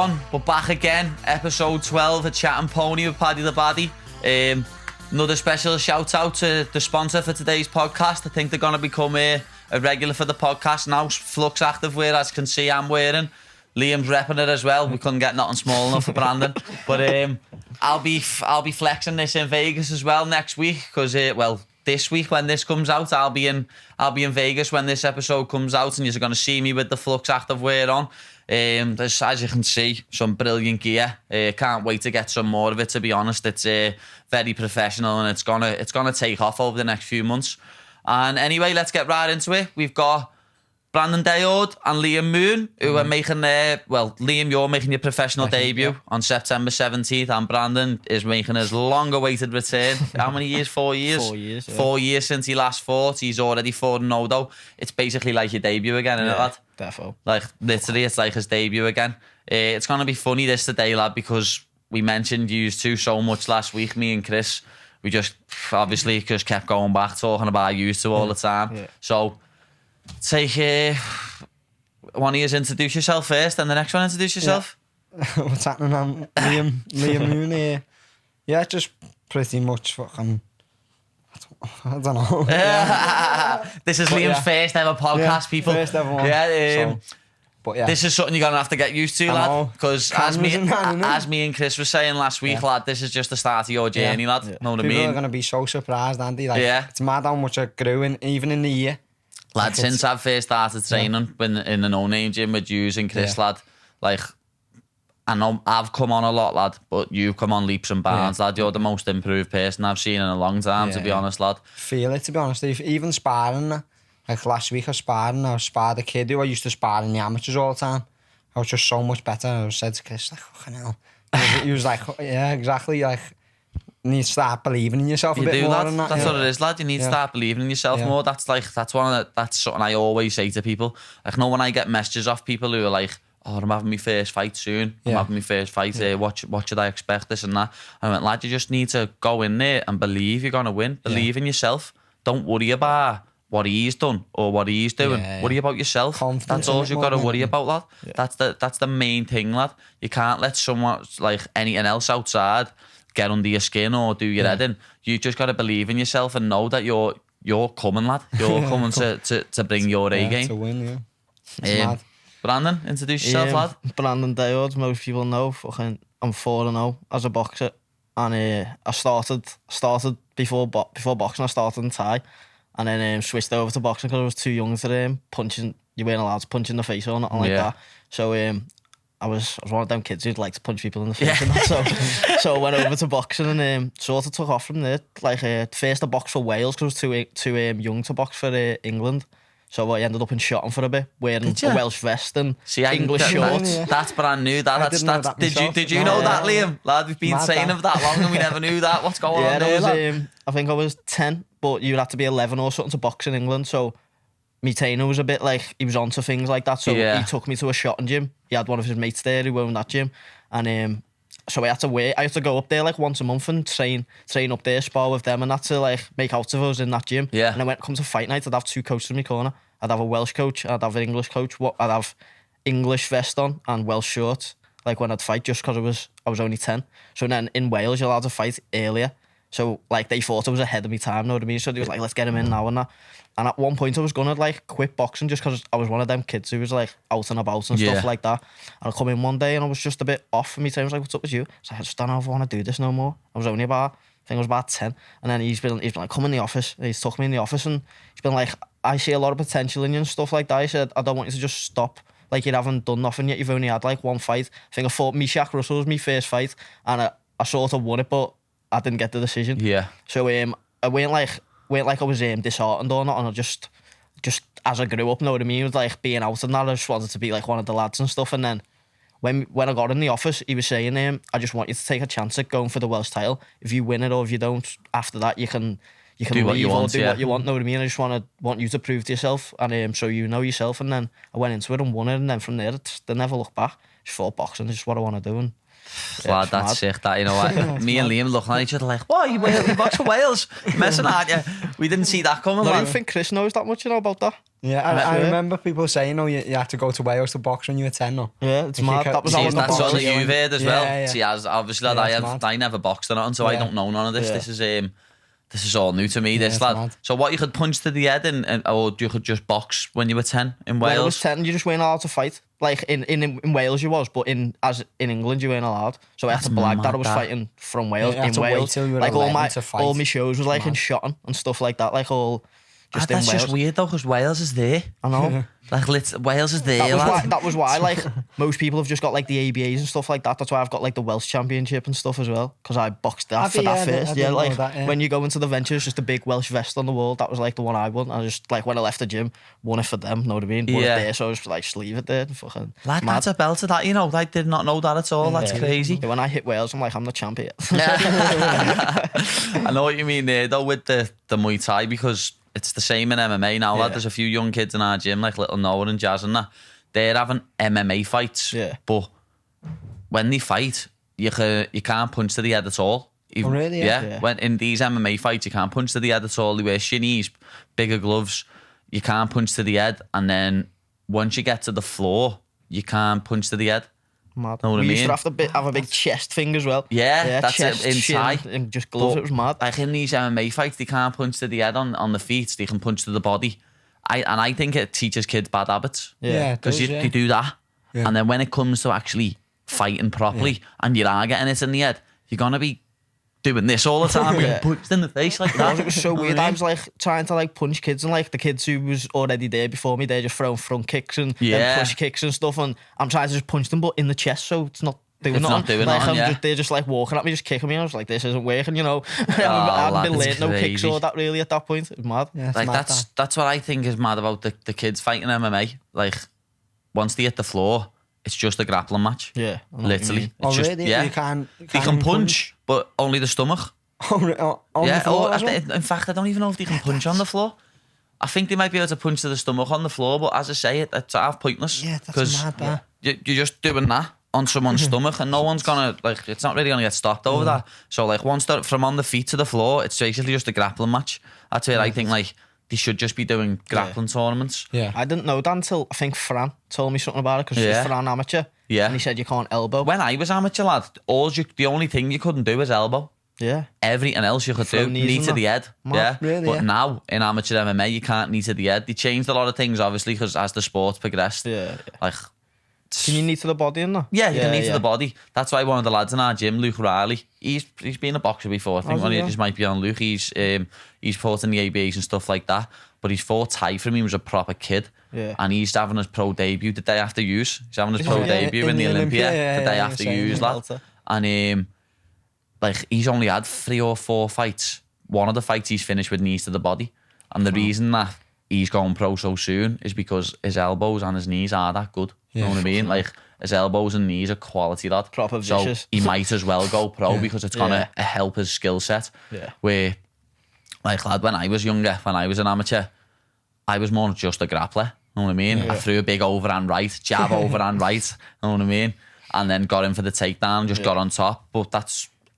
But back again, episode 12 of Chattin Pony with Paddy The Baddy. Another special shout out to the sponsor for today's podcast. I think they're going to become a regular for the podcast now. Flux Active wear, as you can see, I'm wearing. Liam's repping it as well. We couldn't get nothing small enough for Brandon. But I'll be flexing this in Vegas as well next week because this week when this comes out, I'll be in Vegas when this episode comes out, and you're going to see me with the Flux Active wear on. There's, as you can see, some brilliant gear. Can't wait to get some more of it, to be honest. It's very professional, and it's gonna take off over the next few months. And anyway, let's get right into it. We've got Brandon Daord and Liam Moon, who are making Liam, you're making your professional debut on September 17th, and Brandon is making his long-awaited return. How many years? 4 years? 4 years, yeah. 4 years since he last fought. He's already 4-0 though. It's basically like your debut again, isn't it, lad? Defo. Like, literally, it's like his debut again. It's going to be funny this today, lad, because we mentioned you two so much last week, me and Chris. We just kept going back, talking about you two all the time. Yeah. So, take one of you introduce yourself first, and the next one introduce yourself. Yeah. What's happening? I'm Liam Moon here. Yeah, just pretty much fucking... I don't know. This is Liam's first ever podcast, people. First ever one. But yeah, this is something you're gonna have to get used to, lad. Because as me and Chris were saying last week, lad, this is just the start of your journey, lad. Yeah. Know what I mean? People are gonna be so surprised, aren't they? Like, it's mad how much I grew even in the year. Lad, since I've first started training in the no-name gym with yous and Chris, lad, like, I know I've come on a lot, lad, but you've come on leaps and bounds, lad. You're the most improved person I've seen in a long time, to be honest, lad. Feel it, to be honest. Even sparring, like last week I sparred a kid who I used to spar in the amateurs all the time. I was just so much better. I said to Chris, like, fucking hell. He was like, yeah, exactly, like, you need to start believing in yourself a bit more. That's what it is, lad. You need to start believing in yourself more. That's something I always say to people. Like, when I get messages off people who are like, oh, I'm having my first fight soon. I'm having my first fight. What should I expect? This and that. And I went, lad, you just need to go in there and believe you're going to win. Believe in yourself. Don't worry about what he's done or what he's doing. Worry about yourself. That's all you've got to worry about, lad. That's the main thing, lad. You can't let someone, like anything else outside, get under your skin or do your head in. You just got to believe in yourself and know that you're coming, lad. You're coming to bring your A game. To win, mad. Brandon, introduce yourself, lad. Brandon Daord, most people know. I'm 4-0 as a boxer, and I started before boxing. I started in Thai, and then switched over to boxing because I was too young to punching. You weren't allowed to punch in the face or nothing like that. So I was one of them kids who'd like to punch people in the face and that. So I went over to boxing and sort of took off from there. Like first I boxed for Wales because I was too young to box for England. So I ended up in Chattin for a bit, wearing a Welsh vest and English shorts. That's brand new. Did you know that, Liam? Lad, we've been saying it that long and we never knew that. What's going on there? I think I was 10, but you had to be 11 or something to box in England. So my trainer was a bit like, he was onto things like that. So he took me to a shotting gym. He had one of his mates there who owned that gym. And so I had to go up there like once a month and train up there, spar with them, and that to like make out of us in that gym. Yeah. And then when it comes to fight night, I'd have two coaches in my corner. I'd have a Welsh coach, I'd have an English coach. I'd have English vest on and Welsh shorts, like when I'd fight, just because I was only 10. So then in Wales, you're allowed to fight earlier. So like they thought I was ahead of my time, know what I mean? So they was like, let's get him in now and that. And at one point I was gonna like quit boxing just because I was one of them kids who was like out and about and stuff like that. And I come in one day and I was just a bit off, and my team was like, what's up with you? So I just don't know if I want to do this no more. I was only about 10. And then he's been like, come in the office. He's took me in the office and he's been like, I see a lot of potential in you and stuff like that. He said, I don't want you to just stop. Like, you haven't done nothing yet. You've only had like one fight. I think I fought Shaq Russell was my first fight, and I sort of won it, but I didn't get the decision. Yeah. So I weren't like I was disheartened or not, and I just as I grew up, know what I mean, with like being out and that, I just wanted to be like one of the lads and stuff. And then when I got in the office, he was saying, I just want you to take a chance at going for the Welsh title. If you win it or if you don't, after that you can you can do what leave you or want, do what you want. Know what I mean? I just want you to prove to yourself, and so you know yourself. And then I went into it and won it, and then from there, they never looked back. Just thought boxing is just what I want to do. And Lad, that's sick. That, you know what? Me and Liam looking at each other like, "What? You box for Wales? You're messing, aren't you?" We didn't see that coming. I Man. don't think Chris knows that much, about that. Yeah, I remember people saying, you had to go to Wales to box when you were 10. No? Yeah, it's mad. That was that's the something you've heard as well. Yeah. See, as obviously, lad, I never boxed or nothing, so I don't know none of this. Yeah. This is all new to me, this lad. Mad. So what, you could punch to the head or you could just box when you were 10 in Wales? When I was 10, you just weren't allowed to fight. Like in Wales you was, but in England you weren't allowed. So I had to blag that I was fighting from Wales in Wales. Like all my shows was like in Chattin and stuff like that. Like all just in that's Wales. just weird though, because Wales is there. I know. Like Wales is there, lad. That was why like most people have just got like the ABAs and stuff like that. That's why I've got like the Welsh Championship and stuff as well, because I boxed that for that first. Yeah, like when you go into the ventures, just a big Welsh vest on the wall. That was like the one I won. I just like when I left the gym, won it for them. Know what I mean? Won it there, so I was like, just leave it there. Fucking Lad, that's a belt of that. You know, I did not know that at all. That's crazy. When I hit Wales, I'm like, I'm the champion. I know what you mean there though with the Muay Thai, because it's the same in MMA now, lad. There's a few young kids in our gym, like little Noah and Jazz and that. They're having MMA fights. Yeah. But when they fight, you can't punch to the head at all. Oh, really? Yeah. When in these MMA fights, you can't punch to the head at all. They wear shinnies, bigger gloves. You can't punch to the head. And then once you get to the floor, you can't punch to the head. Mad. Know what I We used mean? to have a big chest thing as well. Yeah, that's chest, it, chin, inside. and just gloves. It was mad. Like in these MMA fights, they can't punch to the head on the feet. They can punch to the body. I think it teaches kids bad habits. Yeah, Because they do that. Yeah. And then when it comes to actually fighting properly and you are getting it in the head, you're going to be doing this all the time. Getting punched in the face like that. It was so weird. I was like trying to like punch kids, and like the kids who was already there before me, they're just throwing front kicks and push kicks and stuff, and I'm trying to just punch them, but in the chest, so it's not doing nothing. They're just like walking at me, just kicking me. I was like, this isn't working, I haven't been learning no kicks or that really at that point. It was mad. Yeah, like mad, that's what I think is mad about the kids fighting MMA. Like once they hit the floor, it's just a grappling match. Yeah, literally. Oh, It's just, really? yeah. You can They can punch, but only the stomach. on the floor as well? In fact, I don't even know if they can punch on the floor. I think they might be able to punch to the stomach on the floor, but as I say, it's half pointless. Yeah, that's mad, that. You're just doing that on someone's stomach, and no one's gonna it's not really gonna get stopped over that. So like once from on the feet to the floor, it's basically just a grappling match. That's where I think like they should just be doing grappling tournaments. Yeah. I didn't know that until I think Fran told me something about it, because Fran amateur. Yeah. And he said you can't elbow. When I was amateur, lad, the only thing you couldn't do was elbow. Yeah. Everything else you could Throw do, knees knee and to that. the head. Mad. Really, But yeah. now in amateur MMA, you can't knee to the head. They changed a lot of things, obviously, because as the sport progressed, Yeah. like Can you knee to the body in that? yeah, you can knee to the body. That's why one of the lads in our gym, Luke Riley, he's been a boxer before. I think one of you just might be on Luke. He's fought in the ABAs and stuff like that. But he's fought Thai from he was a proper kid. Yeah. And he's having his pro debut the day after use. He's having his pro Yeah, debut in in the the Olympia Olympia, the day yeah, after same, use, yeah. lad. And like he's only had 3 or 4 fights. One of the fights he's finished with knees to the body. And the reason that he's going pro so soon is because his elbows and his knees are that good. You know what I mean? Like his elbows and knees are quality, lad. Proper so vicious. he might as well go pro because it's gonna help his skill set. Yeah. Where, like, lad, when I was younger, when I was an amateur, I was more just a grappler. You know what I mean? I threw a big overhand right, jab overhand right. You know what I mean? And then got in for the takedown, just got on top. But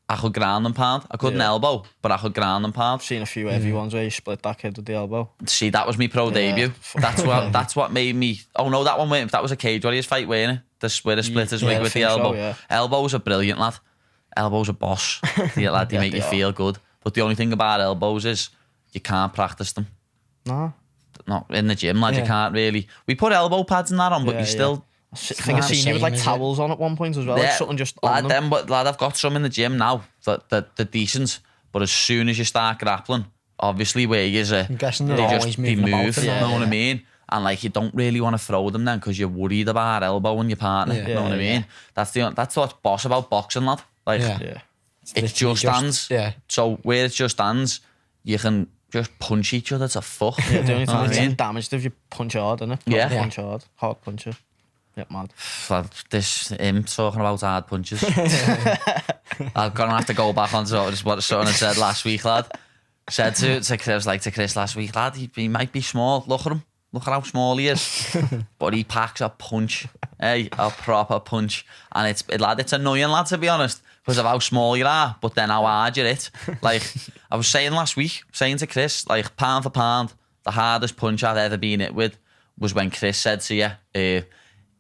I could ground and pound. I couldn't elbow, but I could ground and pound. I've seen a few heavy ones where you split that kid with the elbow. See, that was my pro debut. That's what made me. Oh no, that was a Cage Warriors fight, wasn't it? Where the splitters wig I with the think so, elbow. yeah. Elbows are brilliant, lad. Elbows are boss. They make you feel good. But the only thing about elbows is you can't practice them. No. Not in the gym, lad. You can't really. We put elbow pads and that on, but you still. I think I've seen you with like towels on at one point as well. Like something just on them. But lad, I've got some in the gym now that decent. But as soon as you start grappling, obviously where you I'm guessing they're always they moving about move. and You that, know what I mean? And like you don't really want to throw them then because you're worried about elbowing your partner. You know what I mean? That's what's boss about boxing, lad. Like it just stands. Yeah. So where it just stands, you can just punch each other to fuck. Yeah, the only time I it's mean? damaged if you punch hard, innit? Yeah. Punch hard puncher. Yep, mad. Him talking about hard punches. I'm gonna have to go back on to what someone had said last week, lad. said to Chris, like to Chris last week, lad, he might be small. Look at him. Look at how small he is. But he packs a punch. Hey, a proper punch. And it's annoying, lad, to be honest, because of how small you are, but then how hard you hit. Like, I was saying last week, saying to Chris, like, pound for pound, the hardest punch I've ever been hit with was when Chris said to you,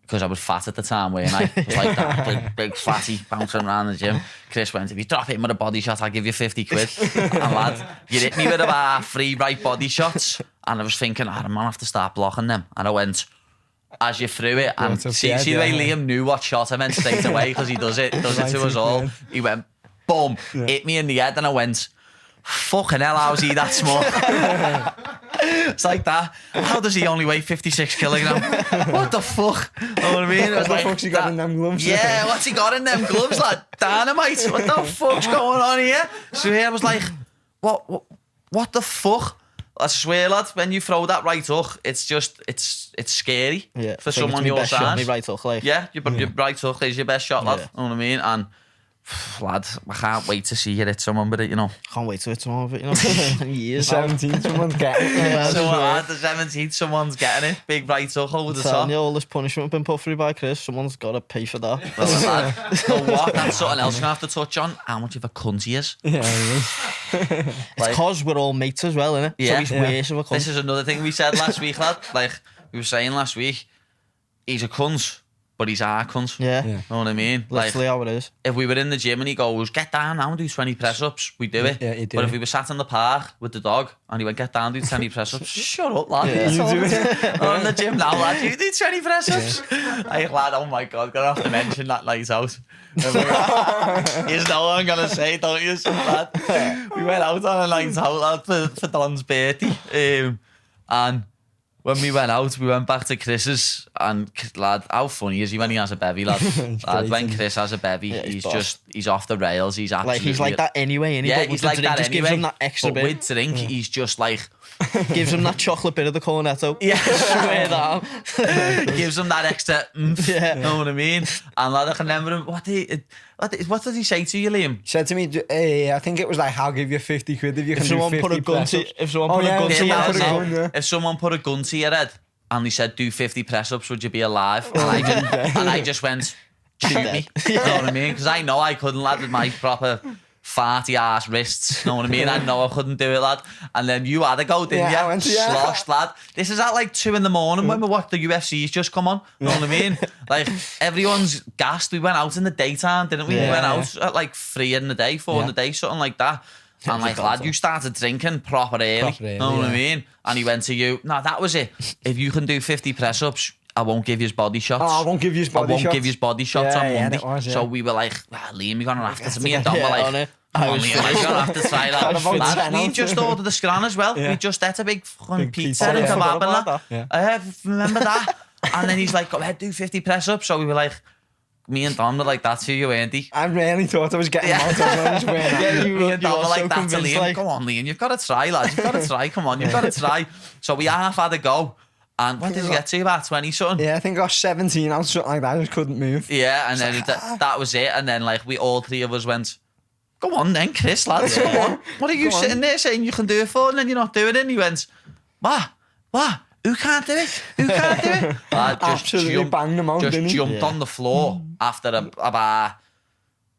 because I was fat at the time, weren't I? It was like that big fatty bouncing around the gym. Chris went, if you drop him with a body shot, I'll give you 50 quid. And lad, you hit me with about 3 right body shots. And I was thinking, I'm going to have to start blocking them. And I went, as you threw it, and see the way Liam knew what shot I meant straight away, because he does it to us all. He went, boom, hit me in the head, and I went, fucking hell, how's he that small? It's like that. How does he only weigh 56 kilograms? What the fuck? You know what I mean? What the fuck's he got in them gloves? Yeah, what's he got in them gloves, lad? Dynamite. What the fuck's going on here? So I was like, what the fuck? I swear, lad, when you throw that right hook, it's scary for someone your size. Right hook, like. Yeah, your right hook is your best shot, lad. Yeah. You know what I mean? And lad, I can't wait to see you hit someone with it, you know. Can't wait to hit someone with it, you know. Years. 17, someone's getting it. Someone at the 17th, someone's getting it. Big right hook over the top. You, all this punishment been put through by Chris. Someone's got to pay for that. Well, lad, you know what? That's something else we're going to have to touch on. How much of a cunt he is. Yeah, It's because we're all mates as well, innit? Yeah. So he's worse of a cunt. This is another thing we said last week, lad. Like, we were saying last week, he's a cunt, but he's our cunt. Yeah. You know what I mean? Literally how it is. If we were in the gym and he goes, get down now and do 20 press-ups, we do it. Yeah, you do but it. if we were sat in the park with the dog and he went, get down, do 20 press-ups, shut up, lad. Yeah. You do it. I'm in the gym now, lad. You do 20 press-ups. Hey, lad, oh my God, gonna have to mention that night out. You know what I'm gonna say, don't you, lad? We went out on a night out, lad, for Don's birthday. And when we went out, we went back to Chris's, and lad, how funny is he when he has a bevy, lad? Lad, when Chris has a bevy, he's off the rails. He's absolutely, Like, he's like that anyway, innit? yeah, But with he's the like drink, that just anyway. gives him that extra but bit. with drink, he's just like, Gives him that chocolate bit of the cornetto. yeah, Swear down. gives him that extra oomph, Yeah. you know what I mean? And lad, I can remember him, what did he say to you, Liam? He said to me, I think it was like, I'll give you 50 quid if you can If do someone 50 put a gun to, press-ups. if someone put a gun to someone your put a head, gun, yeah. If someone put a gun to your head and they said, do 50 press-ups, would you be alive? And I just went, shoot me. You know what I mean? Because I know I couldn't, lad, with my proper farty ass wrists. You know what I mean? I know I couldn't do it, lad. And then you had a go, didn't Yeah, I you? went to, yeah. Sloshed, lad. This is at like 2 a.m. when we watched the UFC's just come on. You know what I mean? Like, everyone's gassed. We went out in the daytime, didn't we? Yeah. We went out at like 3 in the day, 4 in the day, something like that. And like, lad, you started drinking proper early. Proper early, You know what I yeah. mean? And he went to you, no, that was it. If you can do 50 press-ups, I won't give you his body shots. Oh, I won't give you his body shots. give you his body shots on Yeah, Monday. it was, yeah. So we were like, Liam, you're going to have to. Me and Don were Yeah, like, on it. come I on, was Liam, you're going to have to try About that. 10 We ounces. just ordered the scran as well. Yeah. We just ate a big fucking Big pizza pizza, and yeah. kebab Forgot and about that. Yeah. I remember that. And then he's like, go ahead, do 50 press-ups. So we were like, me and Don were like, that's who you, Andy. I really thought I was getting out. I was wearing that. you Me and Don are were so like that to convinced, Liam. like- Come on, Liam, you've got to try, lads. You've got to try. Come on, you've got to try. So we half had a go. And what did you get to, about 20 something? Yeah, I think I was 17 out, something like that. I just couldn't move. Yeah, and then that was it. And then like we all 3 of us went, go on then, Chris, lads, come on. What are you Go on. sitting there saying you can do it for and then you're not doing it? And he went, what? Who can't do it? Who can't do it? Lad Absolutely banged them out, just didn't he? jumped Yeah. on the floor after about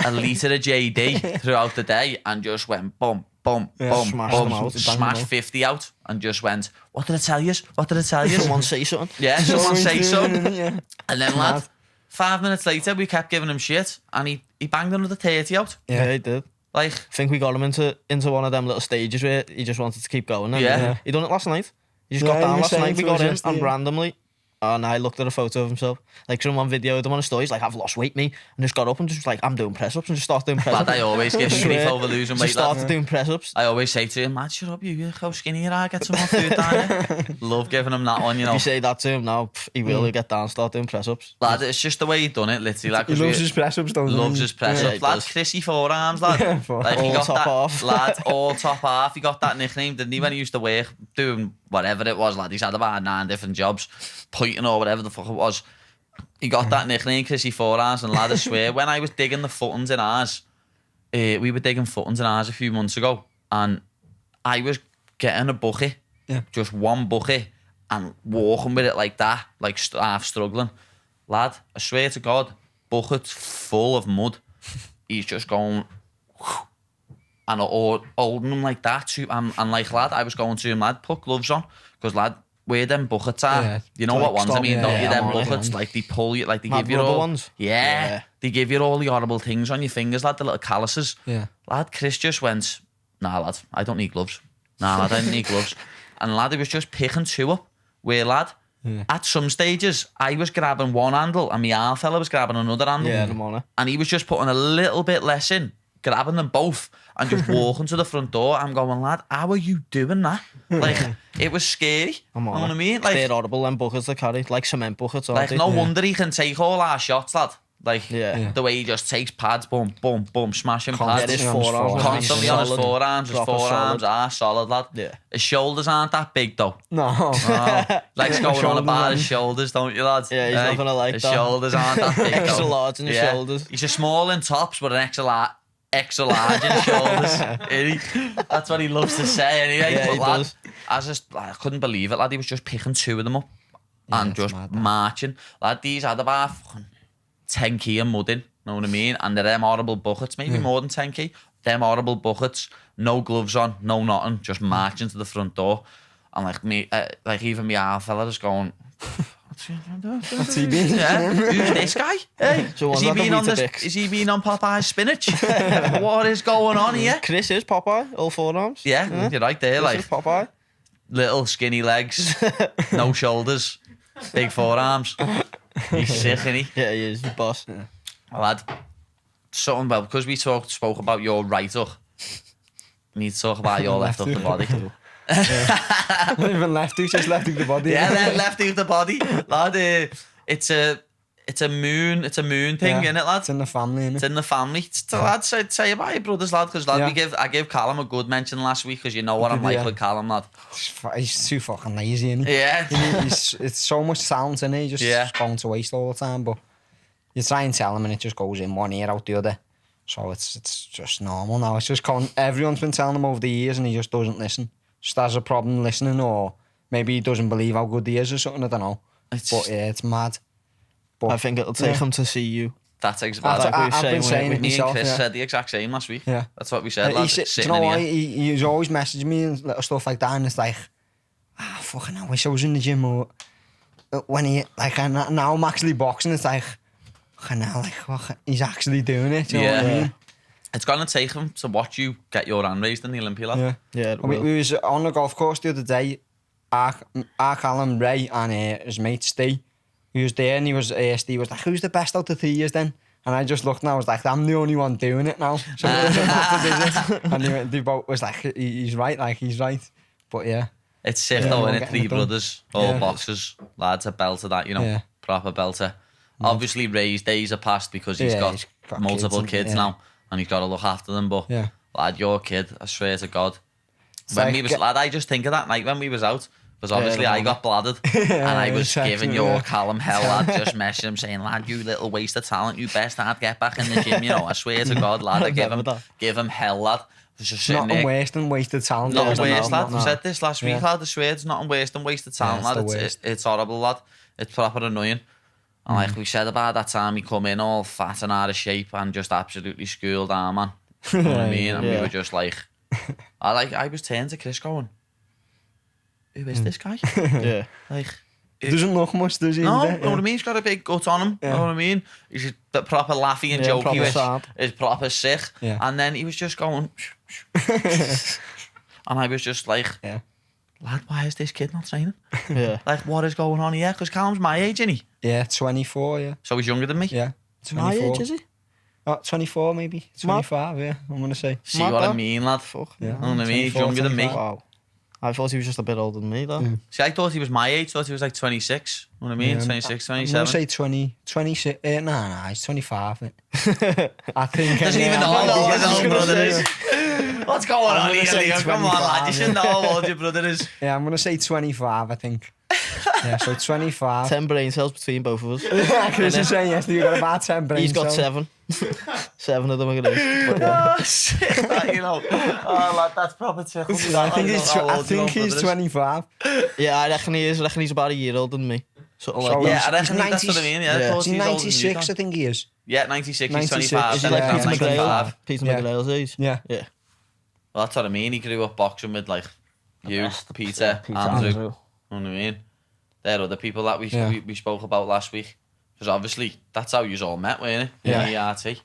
a litre of JD throughout the day and just went boom, boom, Yeah, boom, smashed boom, them out, banged them smashed out. 50 out and just went, what did I tell you? What did I tell you? Someone say something. Yeah, someone say something. Yeah. And then, lad, 5 minutes later, we kept giving him shit, and he banged another 30 out. Yeah, he did. Like, I think we got him into one of them little stages where he just wanted to keep going. And Yeah. He done it last night. He just Yeah, got he down was last saying night. We to got us in yesterday, and yeah. randomly. And I looked at a photo of himself. Like someone videoed him on a story. He's like, I've lost weight, me. And just got up and just like, I'm doing press ups and just started doing press lad, ups. I always give him grief over losing Just weight, lad. started doing press ups. I always say to him, lad, shut up, you how skinny you are, get some more food down here. Love giving him that one, you know. You say that to him now, he will get down, start doing press ups. Lad, it's just the way he done it, literally. Like, He 'cause loves we- his press-ups, don't he? loves his press Yeah, ups. he Lad, does. Chrissy forearms, lad. Yeah, forearms. Like, he All got top that, half. lad, all top half. He got that nickname, didn't he, when he used to work doing whatever it was, lad. He's had about 9 different jobs, pointing or whatever the fuck it was. He got that nickname, Chrissy forearms, and lad, I swear, when I was digging the footings in ours, we were digging footings in ours a few months ago, and I was getting a bucket, just one bucket, and walking with it like that, like half struggling. Lad, I swear to God, bucket's full of mud. He's just going, and holding him like that. And like, lad, I was going to him, lad, put gloves on, because lad, where them buckets are, you know what ones I mean, don't you? Them buckets, like they pull you, like they give you all ones. Yeah, they give you all the horrible things on your fingers, lad, the little calluses. Yeah. Lad, Chris just went, nah, lad, I don't need gloves. Nah, lad, I don't need gloves. And lad, he was just picking two up. Where, lad, at some stages, I was grabbing one handle and my arm fella was grabbing another handle. Yeah, the morning. And he was just putting a little bit less in, grabbing them both and just walking to the front door. I'm going, lad, how are you doing that? Like, it was scary. You know what I mean? Like, they're horrible, them buckets they carry, like cement buckets, aren't like they? no wonder he can take all our shots, lad. Like, Yeah. the way he just takes pads, boom, boom, boom, smashing Yeah, pads. his forearms. Constantly on his Solid. forearms. His Proper forearms solid. are solid, lad. Yeah. His shoulders aren't that big, though. No. Oh, likes going on Shoulders, about man. his shoulders, don't you, lads? Yeah, he's not gonna like his that. shoulders aren't that big, Extra though. large in his shoulders. He's a small in tops, but an extra large in his shoulders. That's what he loves to say, anyway. Yeah, But he lad, does. I couldn't believe it, lad. He was just picking two of them up and it's just mad, that. marching. Lad, these had about 10k of mud in, know what I mean? And they're them horrible buckets, maybe more than 10k. Them horrible buckets, no gloves on, no nothing, just marching to the front door. And like me, like even me half fella just going, What's he been? yeah, who's this guy? Hey, So is one's he not the been on this? Weetabix. Is he been on Popeye's spinach? What is going on here? Chris is Popeye, all forearms. Yeah, you're right there, Chris like is Popeye. little skinny legs, no shoulders, big forearms. He's sick, isn't he? Yeah, he is the boss. Lad, something about, because we spoke about your right hook, we need to talk about your left hook the body. Not even left hook, just left hook the body. Yeah, left hook the body. Lad, it's a moon thing, innit, lad? It's in the family, innit? It's in the family. Lad, say about your brothers, lad, because lad, Yeah. I gave Callum a good mention last week, because you know what I'm like Yeah. with Callum, lad. He's too fucking lazy, innit? Yeah. It's so much talent in it, he just Yeah. going to waste all the time, but you try and tell him and it just goes in one ear out the other. So it's just normal now. It's just everyone's been telling him over the years and he just doesn't listen. Just has a problem listening, or maybe he doesn't believe how good he is or something, I don't know. But yeah, it's mad. But I think it'll take him to see you. That's I've exactly been saying it me and myself, Chris yeah. said the exact same last week. Yeah. That's what we said, lad. Do you Sitting know in why? here. He's always messaging me and little stuff like that, and it's like, fucking I wish I was in the gym, or when he, like, now I'm actually boxing, it's like, fucking hell, like, he's actually doing it, do you know what I mean? It's going to take him to watch you get your hand raised in the Olympia, lad. Yeah. Yeah, it We will. was on the golf course the other day, our Callum, Ray, and his mate Steve. He was there and he was like, who's the best out of 3 years then? And I just looked and I was like, I'm the only one doing it now. So and they both was like, he's right, But yeah. It's sick Yeah, though, I'm innit? getting Three it done. brothers, all Yeah. boxers, lads, a belter that, you know, Yeah. proper belter. Obviously, Ray's days are past because he's Yeah, got he's got multiple kids kids and- yeah. now, and he's got to look after them. But Yeah. lad, your kid, I swear to God, It's when like we was get- lad, I just think of that night when we was out. Because obviously the I got bladdered and I was exactly, giving your yeah. Callum hell, lad, just messaging him saying, lad, you little waste of talent, you best not get back in the gym, you know. I swear to God, lad, I give him hell, lad. Was just sitting Nothing there. worse than wasted talent. Nothing There's waste, no- lad. no. We said this last week, Yeah. lad. I swear, it's nothing worse than wasted talent, Yeah, it's lad. the It's worst. horrible, lad. It's proper annoying. And like we said about that time, he come in all fat and out of shape and just absolutely schooled our man. You know what I mean? And we Yeah. were just like, I was turning to Chris going, who is this guy? Yeah. Like, Doesn't look much, does he? no, either? you know what I mean? He's got a big gut on him. You know what I mean? He's a proper laughy and Yeah, jokey, proper which sad. is proper sick. Yeah. And then he was just going, and I was just like, Yeah. lad, why is this kid not training? Yeah. Like, what is going on here? Because Callum's my age, isn't he? Yeah, 24, yeah. So he's younger than me. Yeah. My 24. age, is he? Oh, 24 maybe. 25, yeah, I'm going to say. See Mad, what I though. mean, lad? Fuck. Yeah. You know what I mean? He's 24, younger than me. 25. Wow. I thought he was just a bit older than me, though. See, I thought he was my age. Thought he was like 26. You know what I mean? Yeah, 26, I'm 27. going to say 26. Nah, he's 25. I think. Doesn't even know how old his own brother is. What's going on gonna here, say Liam? Come on, lad. You 25, should know how old your brother is. Yeah, I'm going to say 25, I think. Yeah, so 25. 10 brain cells between both of us. Chris is saying yesterday you got about 10 brain He's got cells. 7. 7 of them are going to Oh, shit, that, you know. Oh, lad, that's proper tickle. I think he's 25. Yeah, I reckon he is. I reckon he's about a year older than me. Something like So that. Yeah, I reckon He's that's what I mean. Yeah, Yeah. Is he 96, I think he is. Yeah, 96, he's 96. 25. Is he then like he's Peter 95. McGrail? Peter Yeah. McGrail's age? Yeah. Yeah. Well, that's what I mean. He grew up boxing with, like, you, Peter, Peter Andrew. Andrew. You know what I mean? They're other people that Yeah. we spoke about last week. Because obviously, that's how you all met, weren't it? Yeah. In the ERT.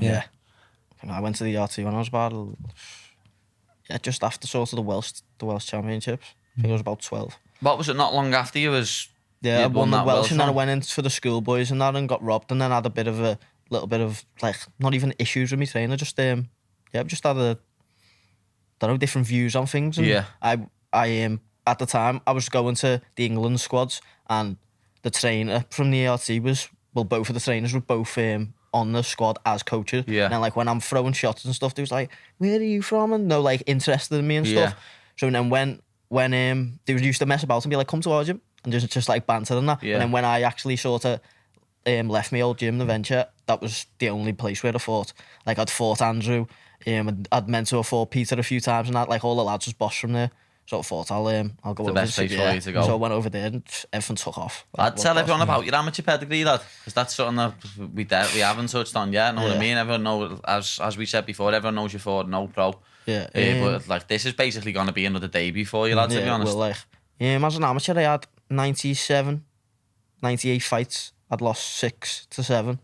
Yeah. I went to the RT when I was about, just after sort of the Welsh Championships. I think I was about 12. What was it, not long after you was... Yeah, I you'd won the that Welsh and then I one? went in for the schoolboys and that and got robbed and then had a little bit of like, not even issues with me trainer, just I've just had different views on things. And Yeah. I at the time I was going to the England squads and the trainer from the ART both of the trainers were both on the squad as coaches. Yeah. And then like when I'm throwing shots and stuff, they was like, "Where are you from?" And no, like interested in me and stuff. Yeah. So then when they used to mess about and be like, "Come to our gym," and just like banter and that. Yeah. And then when I actually sort of left my old gym, the Venture, that was the only place where I fought. Like I'd fought Andrew, I'd meant to have fought Peter a few times and that. Like all the lads was boss from there. So I thought I'll go The over best and place see- for you to go. So I went over there and everything took off. I'd tell everyone about your amateur pedigree, lad, because that's something that we haven't touched on yet. Know what I Yeah. mean? Everyone knows, as we said before, everyone knows you for no pro. Yeah. But like this is basically going to be another debut for you, lad. To be honest. Well, like, as an amateur, I had 98 fights. I'd lost 6 to 7.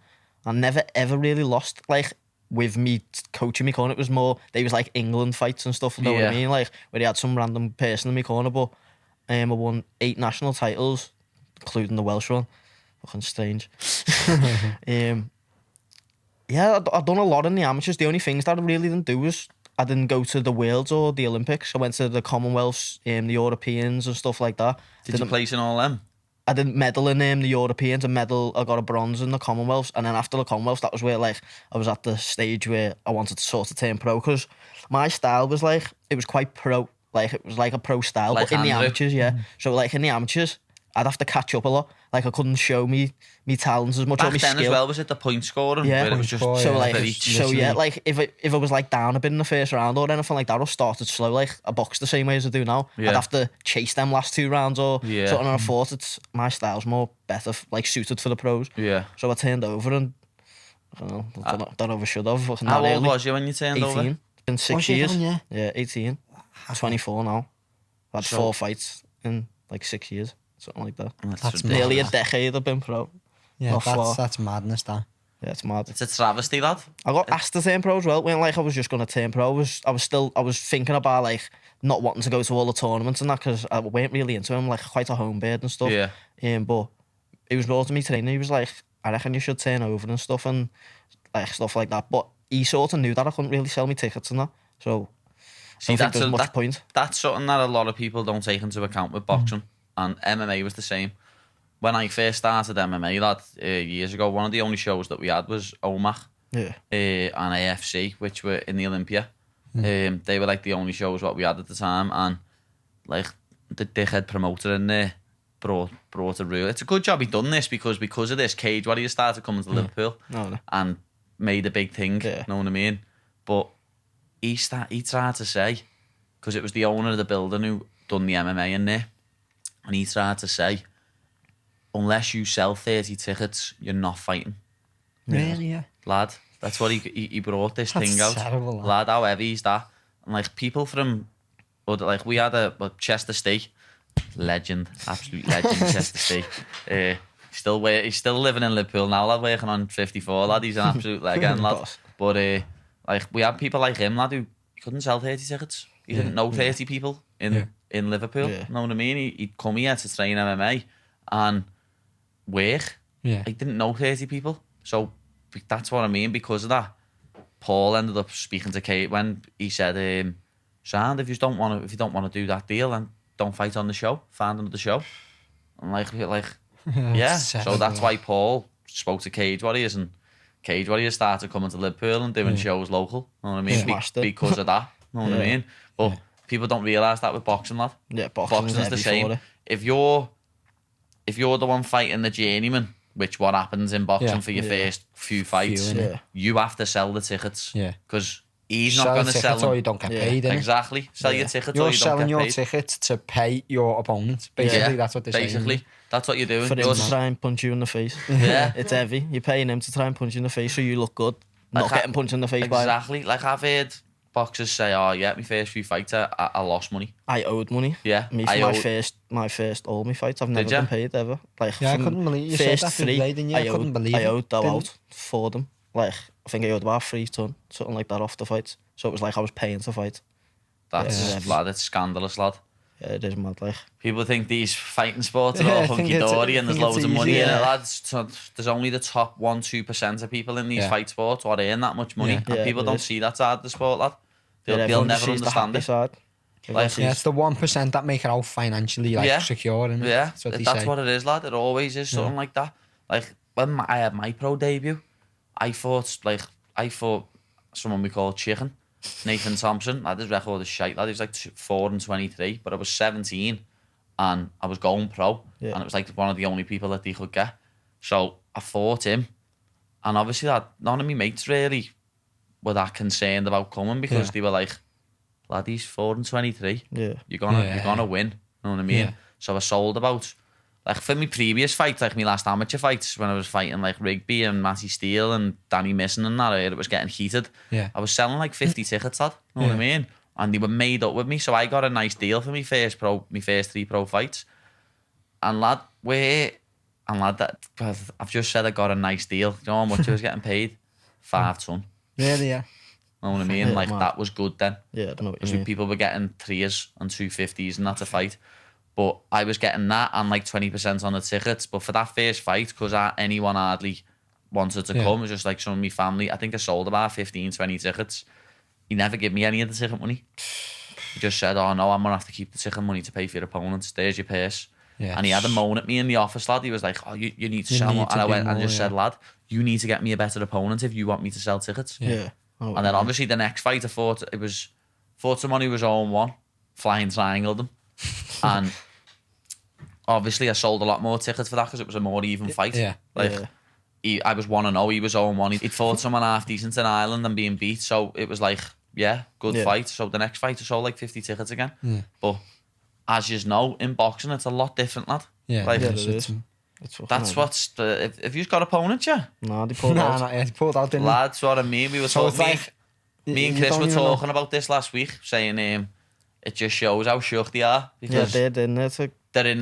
I never ever really lost. Like with me coaching me corner, it was more they was like England fights and stuff. You know what Yeah. I mean? Like where they had some random person in my corner. But I won 8 national titles, including the Welsh one. Fucking strange. Yeah, I'd done a lot in the amateurs. The only things that I really didn't do was I didn't go to the Worlds or the Olympics. I went to the Commonwealths, the Europeans and stuff like that. Did you place in all them? I didn't medal in the Europeans. I got a bronze in the Commonwealths, and then after the Commonwealths, that was where like I was at the stage where I wanted to sort of turn pro because my style was like it was quite pro, like it was like a pro style, Like but in the Andrew. amateurs, yeah. So like in the amateurs, I'd have to catch up a lot. Like I couldn't show me talents as much or Back my then skill. as well, was it the point scoring? Yeah. Where it was Point just score, So yeah. like, very- yeah, like if I was like down a bit in the first round or anything like that, or started slow, like I boxed the same way as I do now, Yeah. I'd have to chase them last 2 rounds or Yeah. something. And I thought my style's more better, like suited for the pros. Yeah. So I turned over and I don't know, don't know if I should have. Fucking How that old early. was you when you turned 18. over? Been 6 Was you years. then, Yeah, 18. 24 now. I've had So- 4 fights in like 6 years, something like that. That's ridiculous. Nearly a mad. decade I've been pro. Yeah, Not far. that's madness, that. Yeah, it's mad. It's a travesty, lad. I got asked to turn pro as well. When like I was just gonna turn pro, I was thinking about like not wanting to go to all the tournaments and that because I weren't really into him. Like quite a home bird and stuff. Yeah. But it was brought to me trainer. He was like, I reckon you should turn over and stuff and like stuff like that. But he sort of knew that I couldn't really sell me tickets and that. So See, I don't think there's much point. That's something that a lot of people don't take into account with boxing, and MMA was the same. When I first started MMA, lad, years ago, one of the only shows that we had was OMAC Yeah. and AFC, which were in the Olympia. They were like the only shows what we had at the time, and like the dickhead promoter in there brought a rule. It's a good job he done this because of this, Cage Warriors started coming to Liverpool No. and made a big thing. Yeah. Know what I mean? But he tried to say, because it was the owner of the building who done the MMA in there, and he tried to say, unless you sell 30 tickets, you're not fighting. Really, yeah. Lad, that's what he brought this That's thing out. terrible, that. Lad, how heavy is that? And like people from, like we had a Chester State legend, absolute legend, Chester State. He's still living in Liverpool now, lad, working on 54, lad. He's an absolute legend, lad. Boss. But like we had people like him, lad, who couldn't sell 30 tickets. He didn't know 30 people in Liverpool. Yeah. Know what I mean? He'd come here to train MMA and work. Yeah. He didn't know 30 people. So that's what I mean. Because of that, Paul ended up speaking to Kate when he said, Sand, if you don't want to do that deal, then don't fight on the show. Find another show. And like yeah. So that's why Paul spoke to Cage Warriors, and Cage Warriors started coming to Liverpool and doing shows local. Know what I mean? Smashed it. Because of that. Know what I Yeah. mean? But people don't realise that with boxing, lad. Yeah, Boxing's the heavy same. for it. If you're if you're the one fighting the journeyman, which what happens in boxing for your first few fights, you have to sell the tickets. Yeah. Because he's not going to sell them. Or you don't get paid, innit? Exactly. Sell your tickets you're or you don't get paid. You're selling your tickets to pay your opponent. Basically, that's what they're saying. Basically, that's what you're doing. For him to try and punch you in the face. Yeah. It's heavy. You're paying him to try and punch you in the face so you look good. Not getting punched in the face by him. Exactly. Like I've heard boxers say, oh yeah, my first few fights I lost money. I owed money. Yeah. Me for my first all my fights, I've never been paid ever. Like I couldn't believe you said that today, didn't you? I couldn't believe I owed out for them. Like I think I owed about 3 ton, something like that off the fights. So it was like I was paying to fight. That's lad, it's scandalous, lad. Yeah, it is mad, like. People think these fighting sports are all hunky-dory and there's loads of money in it, lads. So there's only the top 1-2% of people in these fight sports or earn that much money. And people don't see that side of the sport, lad. They'll never understand it. Like, it's the 1% that make it out financially secure. Innit? Yeah, that's what it is, lad. It always is something like that. Like when I had my pro debut, I fought someone we call Chicken, Nathan Thompson. His record is shite, lad. He was like 4-23, but I was 17 and I was going pro, and it was like one of the only people that they could get. So I fought him, and obviously none of my mates really were that concerned about coming because they were like, lad, he's 4-23. Yeah. You're gonna win. You know what I mean? Yeah. So I sold about, like for my previous fights, like my last amateur fights, when I was fighting like Rigby and Matty Steele and Danny Missing and that, it was getting heated. Yeah. I was selling like 50 tickets, lad. You know what I mean? And they were made up with me, so I got a nice deal for my first 3 pro fights. And lad, I've just said I got a nice deal. Do you know how much I was getting paid? 5 ton. Really, yeah. You know what I mean? Yeah, like man. that was good then. Yeah, I don't know what you mean. People were getting 3s and 250s and that's a fight. But I was getting that and like 20% on the tickets. But for that first fight, because anyone hardly wanted to come, it was just like some of my family. I think I sold about 15, 20 tickets. He never gave me any of the ticket money. He just said, oh no, I'm going to have to keep the ticket money to pay for your opponents. There's your purse. Yes. And he had a moan at me in the office, lad. He was like, oh, you need to sell more. And I went and just said, lad, you need to get me a better opponent if you want me to sell tickets. Yeah. Oh, and then obviously the next fight I fought someone who was 0-1, flying triangled him. And obviously I sold a lot more tickets for that because it was a more even fight. Yeah. I was 1-0, he was 0-1. He'd fought someone half decent in Ireland and being beat, so it was like, good fight. So the next fight I sold like 50 tickets again. Yeah. But as you know, in boxing it's a lot different, lad. Yeah, like, that's what's the... If you've got opponents, No, they pulled out. No, they pulled out, didn't they? Lads, what I mean. We were so talking... Me and Chris were talking about this last week, saying it just shows how shook they are. Because they're in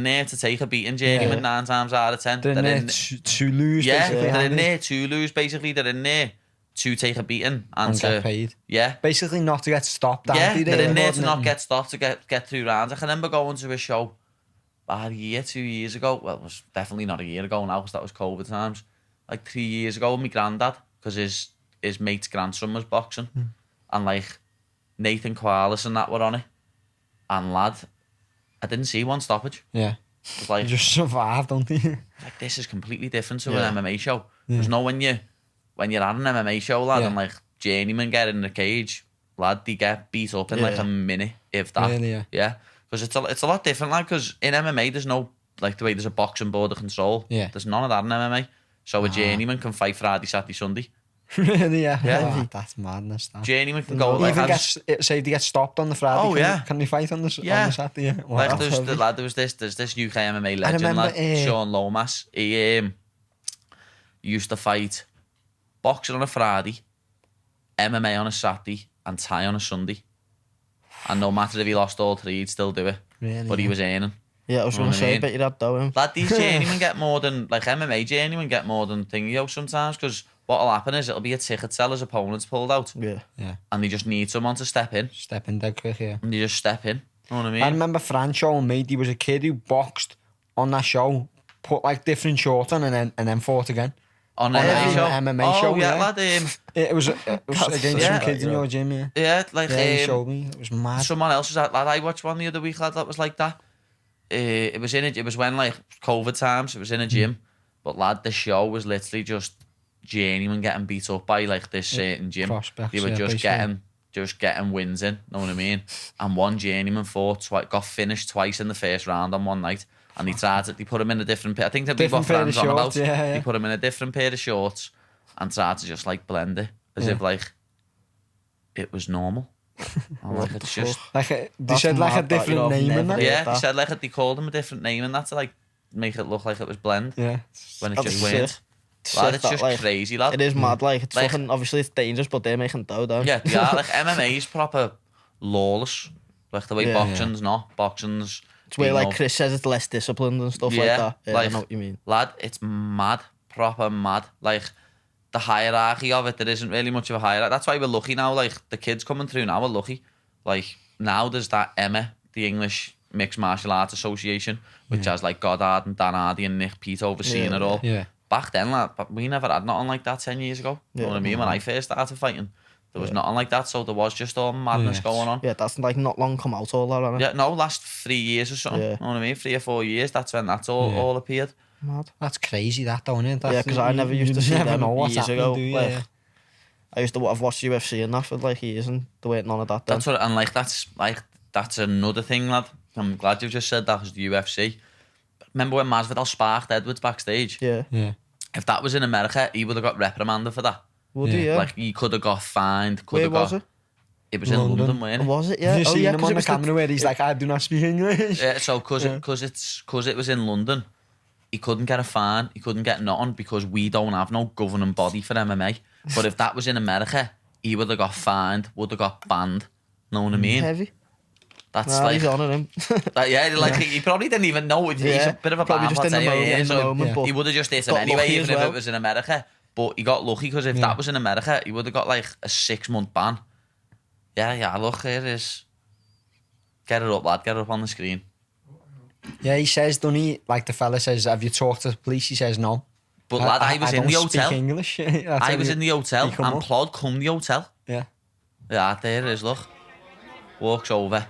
there to take a beating, journeyman 9 times out of 10. They're in there to lose, basically. They're in there to lose, basically. They're in there to take a beating and to get paid. Yeah. Basically not to get stopped. They're in there to not get stopped, to get through rounds. I can remember going to a show about 2 years ago. Well, it was definitely not a year ago now because that was COVID times. Like 3 years ago with my granddad, because his mate's grandson was boxing. And like Nathan Koalas and that were on it. And lad, I didn't see one stoppage. Yeah. It was like, you just survived, don't you? Like this is completely different to an MMA show. There's no when you're at an MMA show, lad, and like journeymen get in the cage, lad, they get beat up in like a minute, if that. Really, yeah. Because it's a lot different, like, because in MMA there's no, like the way there's a boxing board of control. Yeah. There's none of that in MMA. So a journeyman can fight Friday, Saturday, Sunday. Really, yeah. Yeah. Oh, that's madness. That. Journeyman can go like... Even say they get stopped on the Friday, can they fight on the Saturday? Yeah. Wow, like there's this UK MMA legend, lad, Sean Lomas. He used to fight boxing on a Friday, MMA on a Saturday, and Thai on a Sunday. And no matter if he lost all 3, he'd still do it. Really, but he was earning. Yeah, I was going to say, I bet you'd have though. Lad, these journeymen get more than, like MMA journeymen get more than thingy sometimes, because what'll happen is it'll be a ticket seller's opponent's pulled out. Yeah. And they just need someone to step in. Step in dead quick, yeah. And they just step in. You know what I mean? I remember Fran showing me, he was a kid who boxed on that show, put like different shorts on and then fought again. On an MMA show? Yeah, lad. It was against some kids in your gym, yeah. Yeah, like... he showed me. It was mad. Someone else was at, lad, I watched one the other week, lad, that was like that. It was when like COVID times, it was in a gym. But lad, the show was literally just journeyman getting beat up by like this certain gym. Prospects, they were just getting wins in, know what I mean? And one journeyman got finished twice in the first round on one night. and they put him in a different pair. I think they'd be Different what pair of Fran's on about. shorts, yeah. They put him in a different pair of shorts and tried to just like blend it as if like it was normal. I'm like, it's just They That's said like a mad that, you know, different I've name in never that. heard yeah. They that. said like they called him a different name and that to like make it look like it was blend Yeah. when it That's just sick. weren't. Sick Lad, it's that, just like, crazy, lad. It is mad, like, it's Like- fucking, obviously it's dangerous, but they're making dough, don't Yeah, yeah. Like MMA is proper lawless. Like the way Yeah. boxing's not. Boxing's It's where, you like, know, Chris says it's less disciplined and stuff like Yeah, that. Yeah, like- I know what you mean. lad, it's mad, proper mad. Like the hierarchy of it, there isn't really much of a hierarchy. That's why we're lucky now. Like the kids coming through now, we're lucky. Like now there's that EMA, the English Mixed Martial Arts Association, which has like Goddard and Dan Hardy and Nick Pete overseeing Yeah, it all. Yeah. Back then, lad, but we never had nothing like that 10 years ago. You know what I mean? When I first started fighting, there was nothing like that. So there was just all madness Yes. going on. Yeah, that's, like, not long come out all that, innit? Yeah, no, last 3 years or something. Yeah. You know what I mean? 3 or 4 years. That's when that's all appeared. Mad. That's crazy, that, don't it? Yeah, because I never used to see them years ago. Do you? Like, Yeah. I used to I've watched UFC and that for like years, and there weren't none of that then. That's what, and like that's another thing, lad. I'm glad you've just said that, was the UFC. Remember when Masvidal sparked Edwards backstage? Yeah. Yeah. If that was in America, he would have got reprimanded for that. Would Yeah. he, yeah? Like he could have got fined. Could Where have got. was it? It was in London. London, weren't it? Was it? Yeah. Yeah. Have you seen him because on it the was camera where he's like, I do not speak English? Yeah, so because it was in London, he couldn't get a fine. He couldn't get nothing because we don't have no governing body for MMA. But if that was in America, he would have got fined. Would have got banned. Know what I mean? heavy. That's Nah, like he's on him. yeah, like he probably didn't even know. He's Yeah, a bit of a probably bad just in the anyway, moment. yeah, In the so moment, yeah. but he would have just hit him got anyway, lucky even as if well. it was in America. But he got lucky because if Yeah. that was in America, he would have got like a 6-month ban. Yeah, look, here it is. Get it up, lad. Get it up on the screen. Yeah, he says, doesn't he? Like the fella says, have you talked to the police? He says no. But lad, I was in the don't speak hotel. English. I was in the hotel, he come and up. Plod come the hotel. Yeah. Yeah, there it is, look. Walks over.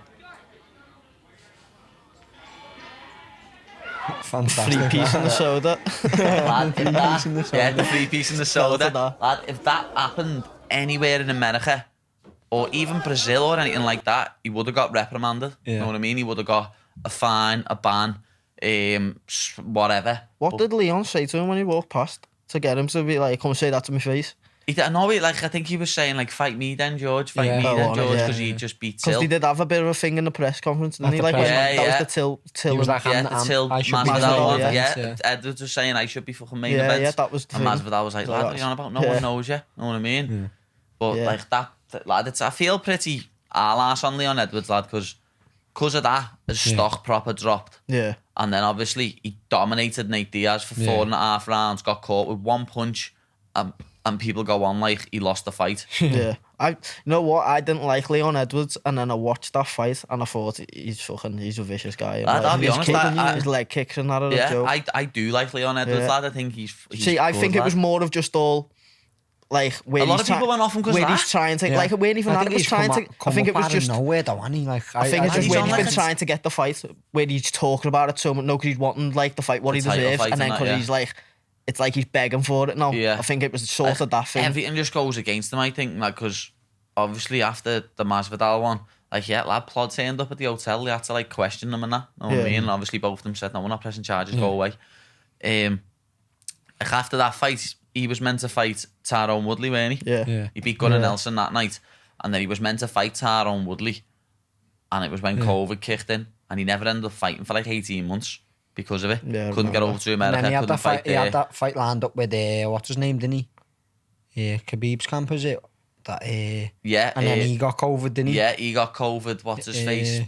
Fantastic. 3 piece in the soda. Lad, if that- in the soda. yeah, the 3 piece in the Fell for soda. that. Lad, if that happened anywhere in America or even Brazil or anything like that, he would have got reprimanded. You Yeah. know what I mean? He would have got a fine, a ban, whatever. What did Leon say to him when he walked past to get him to be like, come say that to my face? I think he was saying like, fight me then, George. Fight Yeah. me Oh, then, on it, George, yeah. because he just beat Because Till. they did have a bit of a thing in the press conference, didn't At he? the Like, press- when, Yeah, that yeah. was the Till He was like, Yeah, the Till I should be Masvidal Masvidal, one. yeah. Yeah, Edwards was saying I should be fucking main Yeah, event. yeah, that was the And thing. Masvidal was like, So lad, what are that's- you on about? No yeah. one knows you. Know what I mean? Yeah. But Yeah. like that, lad, I feel pretty arse on Leon Edwards, lad, because of that, his stock proper dropped. Yeah. And then obviously he dominated Nate Diaz for Yeah. 4.5 rounds, got caught with one punch, and people go on like he lost the fight. Yeah. You know what? I didn't like Leon Edwards, and then I watched that fight, and I thought he's a vicious guy. I'll be His honest, kick- his leg kicks and that are a Yeah, joke. I do like Leon Edwards, Yeah. lad. I think he's See, I good, think it lad. was more of just all like where A lot he's of people went off him 'cause where of he's that. trying to Yeah. like it weren't even I that think it was he's trying come to. up- I come think up it was out of just. nowhere, though, hasn't he? Like, I think it's and just he's where on he's like been a- trying to get the fight, where he's talking about it so much, no, because he's wanting like the fight what The he title deserves, fight and then and that, because yeah. he's like, it's like he's begging for it now. Yeah. I think it was sort of that thing. Everything just goes against him, I think, like, because obviously after the Masvidal one, like, yeah, lad, Plod turned up at the hotel, they had to like question them and that, know what I Yeah. mean? And obviously both of them said, no, we're not pressing charges, go away. Like after that fight, he was meant to fight Tyrone Woodley, weren't he? Yeah. Yeah. He beat Gunnar Yeah. Nelson that night, and then he was meant to fight Tyrone Woodley, and it was when COVID kicked in, and he never ended up fighting for like 18 months because of it. Yeah, I Couldn't get remember over to And America, then he had couldn't that fight. fight He there. had that fight lined up with what's his name, didn't he? Yeah, Khabib's camp, is it? That Yeah, and then he got COVID, didn't he? yeah, he got COVID. What's his face?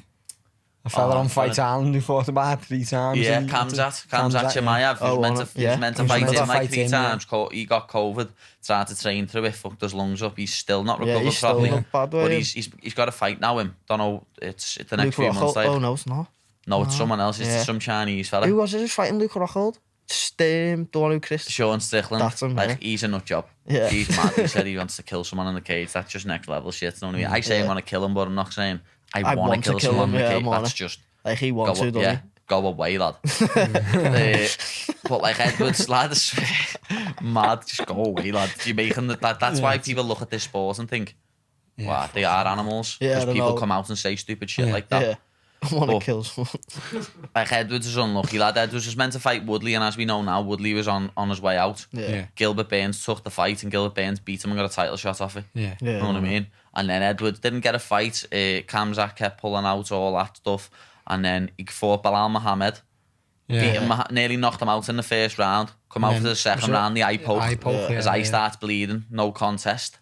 A fella Oh, on Fight Island who fought about 3 times. Yeah, didn't he? Kamzat yeah. Chimaev. He Oh, was meant on to, it. he was Yeah. meant to He was fight meant him to like fight 3 him, yeah. times. He got COVID, tried to train through it, fucked his lungs up. He's still not Yeah, recovered he's still properly. not bad, But yeah. he's got a fight now. Don't know. It's the next Luke few months. Rockhold. Like, Oh no, it's not. no, it's someone else. It's Yeah. some Chinese fella. Who was it who's fighting Luke Rockhold? Just the one who Chris. Sean Strickland. That's him, like yeah. he's a nut job. Yeah. He's mad. He said he wants to kill someone in the cage. That's just next level shit. You know what I mean? I say I Yeah. want to kill him, but I'm not saying I I want to kill kill someone him, in the yeah, cage. I'm on That's it. just Like he wants to, doesn't yeah, go away, lad. But like Edwards, lad, I swear, mad, just go away, lad. You're making that's why people look at this sport and think, wow, they are animals. Yeah, I Because don't people know. come out and say stupid shit Yeah. like that. Yeah. I want to kill someone. Like, Edwards is unlucky, lad. Edwards was meant to fight Woodley, and as we know now, Woodley was on his way out. Yeah. Gilbert Burns took the fight, and Gilbert Burns beat him and got a title shot off it. Yeah. You know what I mean? And then Edwards didn't get a fight. Kamzat kept pulling out, all that stuff. And then he fought Bilal Muhammad. Beat him, nearly knocked him out in the first round. Come out for the second round, the eye poke. His eye starts bleeding, no contest.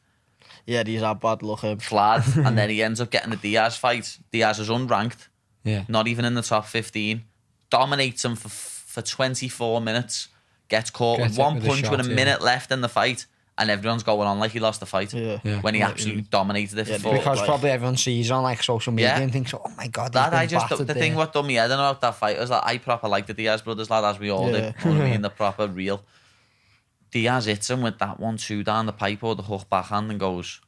Yeah, he's had bad luck. Flat. And then he ends up getting the Diaz fight. Diaz is unranked. Yeah. Not even in the top 15. Dominates him for 24 minutes. Gets caught with one punch with a minute left in the fight. And everyone's going on like he lost the fight. When he absolutely dominated it. Because probably everyone sees on like social media and thinks, oh my God, the thing what done me head in about that fight is that I proper like the Diaz brothers, lad, as we all do. You know what I mean? The proper real. Diaz hits him with that 1-2 down the pipe or the hook backhand and goes,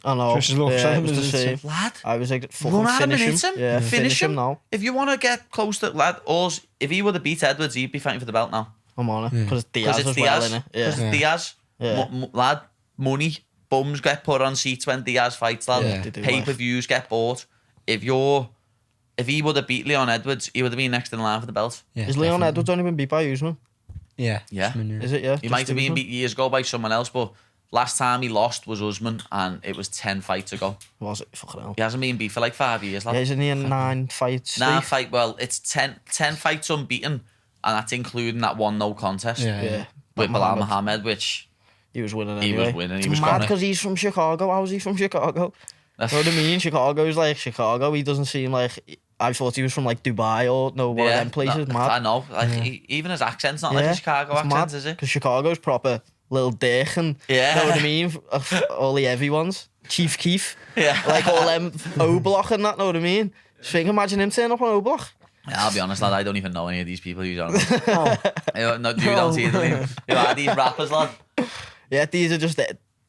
I know. Just looks it was the same. Lad, I was like, run fucking at him and finish hit him. him. Yeah, Finish him now. If you want to get close to lad, if he would have beat Edwards, he'd be fighting for the belt now. I'm on it. Because Diaz Because it's as Diaz. well, innit? Because it's Diaz. Lad, money, bums get put on seats when Diaz fights, lad. Pay-per-views get bought. If he would have beat Leon Edwards, he would have been next in line for the belt. Yeah, Is Leon Edwards only been beat by Usman? Yeah. Is it, yeah? He might have been beat years ago by someone else, but last time he lost was Usman, and it was 10 fights ago. Was it? Fucking hell. He hasn't been beat for like 5 years, lad. Yeah, isn't he in 9 fights? Well, it's 10 fights unbeaten, and that's including that one no contest. Yeah. With Bilal Muhammad, which he was winning he anyway. was winning. He It's was mad gonna. because he's from Chicago. How is he from Chicago? You know what I mean? Chicago's like Chicago. He doesn't seem like... I thought he was from like Dubai or one of them places. Mad. I know. Like even his accent's not like a Chicago accent, is it? Because Chicago's proper little dick and you know what I mean? All the heavy ones. Chief Keef. Yeah. Like all them O-Block and that, know what I mean? Just think, imagine him turning up on O-Block. Yeah, I'll be honest, lad, I don't even know any of these people who's on it. No, you don't see them. You are these rappers, lad. Yeah, these are just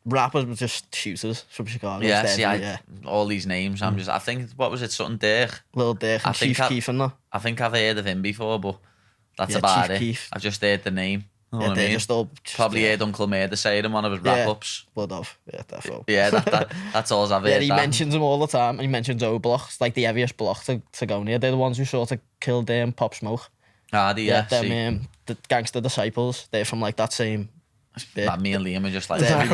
rappers, but just shooters from Chicago. Yeah, see, all these names, I think, what was it, something there? Little Dick and Chief Keef and that. I think I've heard of him before, but that's Yeah, about Chief it. Keef. I've just heard the name. You know Yeah, what I they're mean? just all... Probably heard Uncle Murder say it in one of his wrap-ups. Blood of. Yeah, defo. Yeah, that's all I've heard. Yeah, he mentions them all the time. He mentions O-Block. It's like the heaviest block to go near. They're the ones who sort of killed Pop Smoke. Yeah, them, the Gangster Disciples. They're from like that same bit. Like me and Liam are just like, like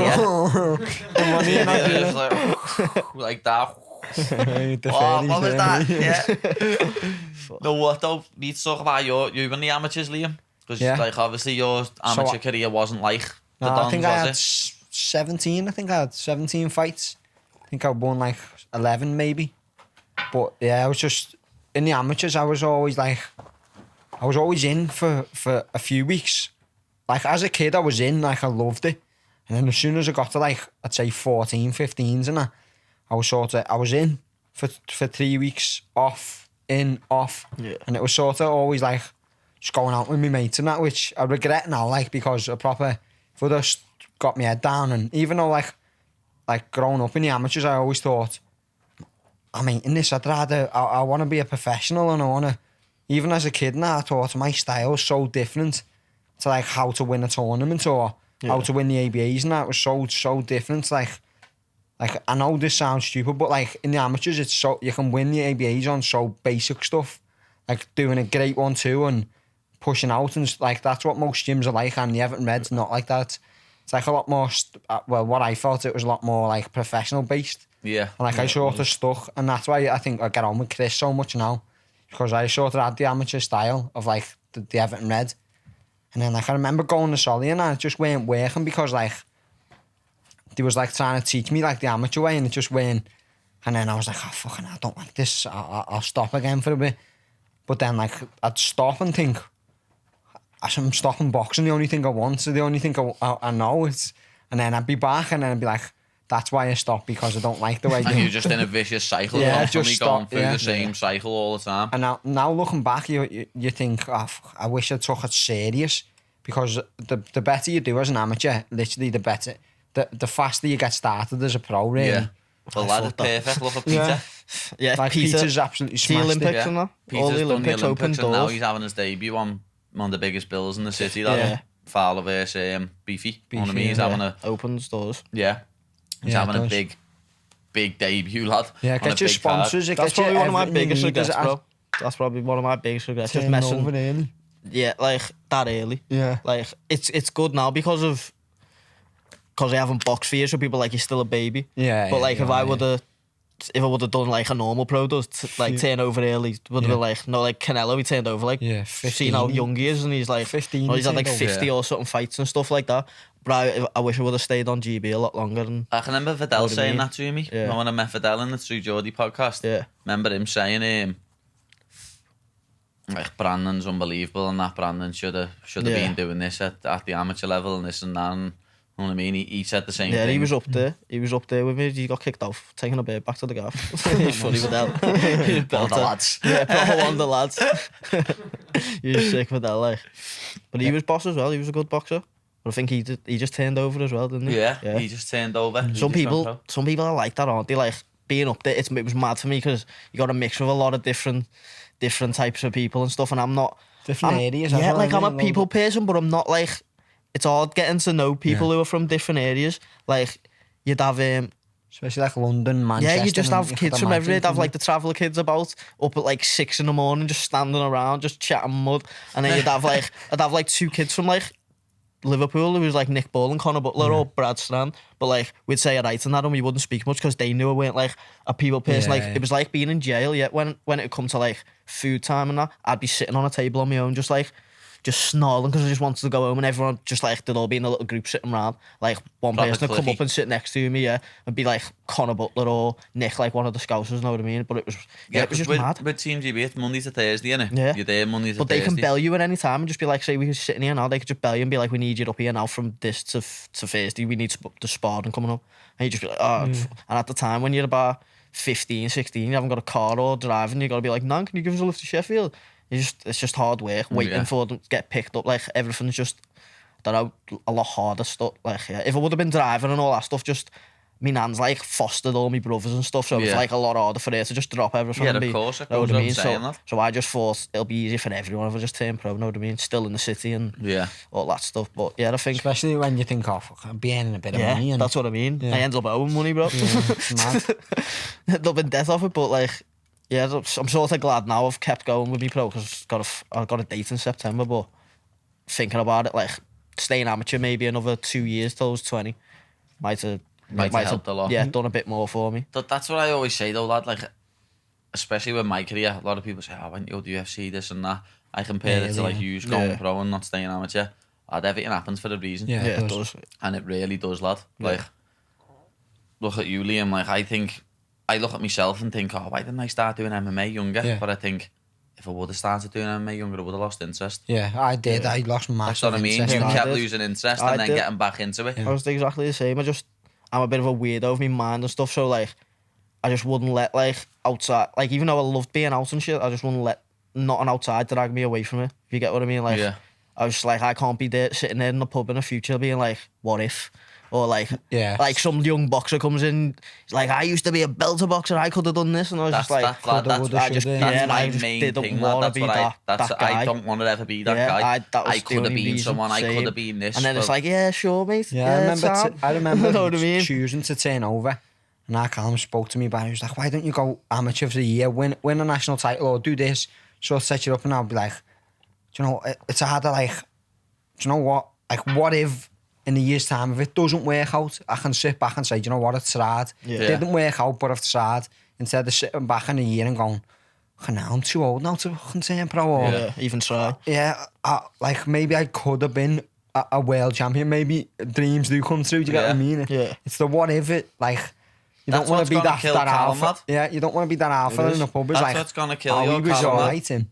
that. What was that? Yeah. No, what though? Need to talk about you in the amateurs, Liam. Because like obviously your amateur career wasn't like the Dons, I think I had was it? 17. I think I had 17 fights. I think I won like 11 maybe. But yeah, I was just in the amateurs. I was always in for a few weeks. Like as a kid, I was in, like I loved it. And then as soon as I got to like, I'd say 14, 15s and that, I was in for 3 weeks, off, in, off. Yeah. And it was sort of always like just going out with my mates and that, which I regret now, like, because I proper, if I just got my head down. And even though like growing up in the amateurs, I always thought, I'm in this, I want to be a professional, and I want to, even as a kid now, I thought my style was so different to like how to win a tournament or how to win the ABAs, and that was so different. Like I know this sounds stupid, but like in the amateurs, it's so you can win the ABAs on so basic stuff, like doing a great 1-2 and pushing out, and like that's what most gyms are like. And the Everton Red's not like that. It's like a lot more. Well, what I felt, it was a lot more like professional based. Yeah. And like I sort of stuck, and that's why I think I get on with Chris so much now, because I sort of had the amateur style of like the Everton Red. And then like I remember going to Solly and it just weren't working, because like they was like trying to teach me like the amateur way, and it just weren't. And then I was like, oh fucking, I don't like this. I'll stop again for a bit. But then like I'd stop and think, I'm stopping boxing. The only thing I want, so the only thing I know is, and then I'd be back, and then I'd be like, that's why I stopped, because I don't like the way. And you're just in a vicious cycle, constantly going through the same cycle all the time. And now looking back, you think, oh, I wish I took it serious, because the better you do as an amateur, literally the faster you get started as a pro, really. Yeah. Well, lad, it's perfect. Look at Peter. Yeah, like Peter's absolutely smashed the Olympics it. and that. Peter's All the done Olympics open and now doors. he's having his debut on one of the biggest bills in the city. That Fowler versus Beefy. You know what I mean? He's having opens doors. Yeah. He's having a big debut, lad. Yeah, it gets your sponsors. That's probably one of my biggest regrets, bro. That's probably one of my biggest regrets. Just Turning messing. over early. Yeah, like that early. Yeah. Like it's good now because they haven't boxed for you, so people are like you're still a baby. Yeah. But like yeah, if I would have done like a normal pro does, like turn over early, would have been like no, like Canelo, he turned over like 15. seen how young he is, and he's like 15. well, he's had like he turned 50 or something fights and stuff like that. But I wish I would have stayed on GB a lot longer. And I can remember Vidal saying that to me. Yeah. When I met Vidal in the Tysonfjordy podcast. Yeah. Remember him saying, like, Brandon's unbelievable and that Brandon should have been doing this at the amateur level and this and that. And, you know what I mean? He said the same thing. Yeah, he was up there. He was up there with me. He got kicked off, taking a bit back to the gaff. He's funny with that. All the lads. Yeah, proper one of the lads. He was sick with that, like. But he was boss as well. He was a good boxer. But I think he just turned over as well, didn't he? Yeah, he just turned over. Some people are like that, aren't they? Like being up there, it was mad for me because you got to mix with a lot of different types of people and stuff. And I'm not Different areas. Yeah, like I'm a people person, but I'm not like. It's hard getting to know people who are from different areas. Like you'd have especially like London, Manchester. yeah, you just have kids from everywhere. You'd have like the the traveller kids about up at like 6 a.m, just standing around, just chatting mud. And then I'd have like 2 kids from like Liverpool, who was like Nick Bull and Conor Butler or Brad Strand. But like we'd say a right and that, and we wouldn't speak much because they knew I weren't like a people person. It was like being in jail. Yeah, when it come to like food time and that, I'd be sitting on a table on my own, just snarling because I just wanted to go home, and everyone just like they'd all be in a little group sitting around. Like one person would come up and sit next to me, and be like Conor Butler or Nick, like one of the Scousers, you know what I mean? But it was it was just mad. With Team GB, it's Monday to Thursday, innit? Yeah. You're there Monday to Thursday. But they can bell you at any time and just be like, say we were sitting here now, they could just bell you and be like, we need you up here now from this to Thursday. We need the sparring coming up, and you just be like, oh. And at the time when you're about 15, 16, you haven't got a car or driving, you got to be like, Nan, can you give us a lift to Sheffield? It's just hard work waiting for them to get picked up. Like everything's just, I don't know, a lot harder stuff. Like if I would have been driving and all that stuff, just my nan's like fostered all my brothers and stuff, so it's like a lot harder for her to just drop everything. Yeah, and of course. Know what I mean? So I just thought it'll be easier for everyone if I just turn pro. Know what I mean? Still in the city and all that stuff. But yeah, I think especially when you think, oh, fuck, I'm be earning a bit of money. And that's what I mean. I end up owing money, bro. Mad. End up in debt off it, but like. Yeah, I'm sort of glad now I've kept going with me pro because I've got a date in September, but thinking about it, like staying amateur maybe another 2 years till I was 20 might have helped a lot. Yeah, done a bit more for me. That's what I always say though, lad, like especially with my career, a lot of people say, oh, I went to the UFC, this and that. I compare it to like you going pro and not staying amateur. Lad, everything happens for a reason. Yeah, it does. And it really does, lad. Like, look at you, Liam, like I look at myself and think, oh, why didn't I start doing MMA younger? Yeah. But I think if I would have started doing MMA younger, I would have lost interest. Yeah, I did. I lost That's massive what I mean. interest. You I kept did. losing interest and then getting back into it. I was exactly the same. I'm a bit of a weirdo of my mind and stuff, so like I just wouldn't let like outside, like even though I loved being out and shit, I just wouldn't let nothing outside drag me away from it. If you get what I mean? Like I was just like, I can't be there sitting there in the pub in the future being like, what if? Or like some young boxer comes in, he's like, I used to be a belter boxer, I could have done this, and I was just like, that's I my just main didn't thing. want to That's be what that I guy. don't want to ever be that guy. I could have been someone. I could have been this. And then it's like, yeah, sure, mate. Yeah, I remember you know what I mean? choosing to turn over. And our Callum spoke to me about it. He was like, why don't you go amateur for the year, win a national title or do this, so I'll set you up. And I'll be like, do you know, it's harder, like, do you know what? Like, what if in a year's time, if it doesn't work out, I can sit back and say, do you know what, it's tried. It didn't work out, but I've tried. Instead of sitting back in a year and going, oh, now I'm too old now to fucking turn pro. Or, even try. Yeah, like maybe I could have been a world champion. Maybe dreams do come true, do you get what I mean? Yeah. It's the what if it, like, you don't want to be that alpha. Yeah, you don't want to be that alpha in the pub. That's like, what's going to kill you. He was all right, him.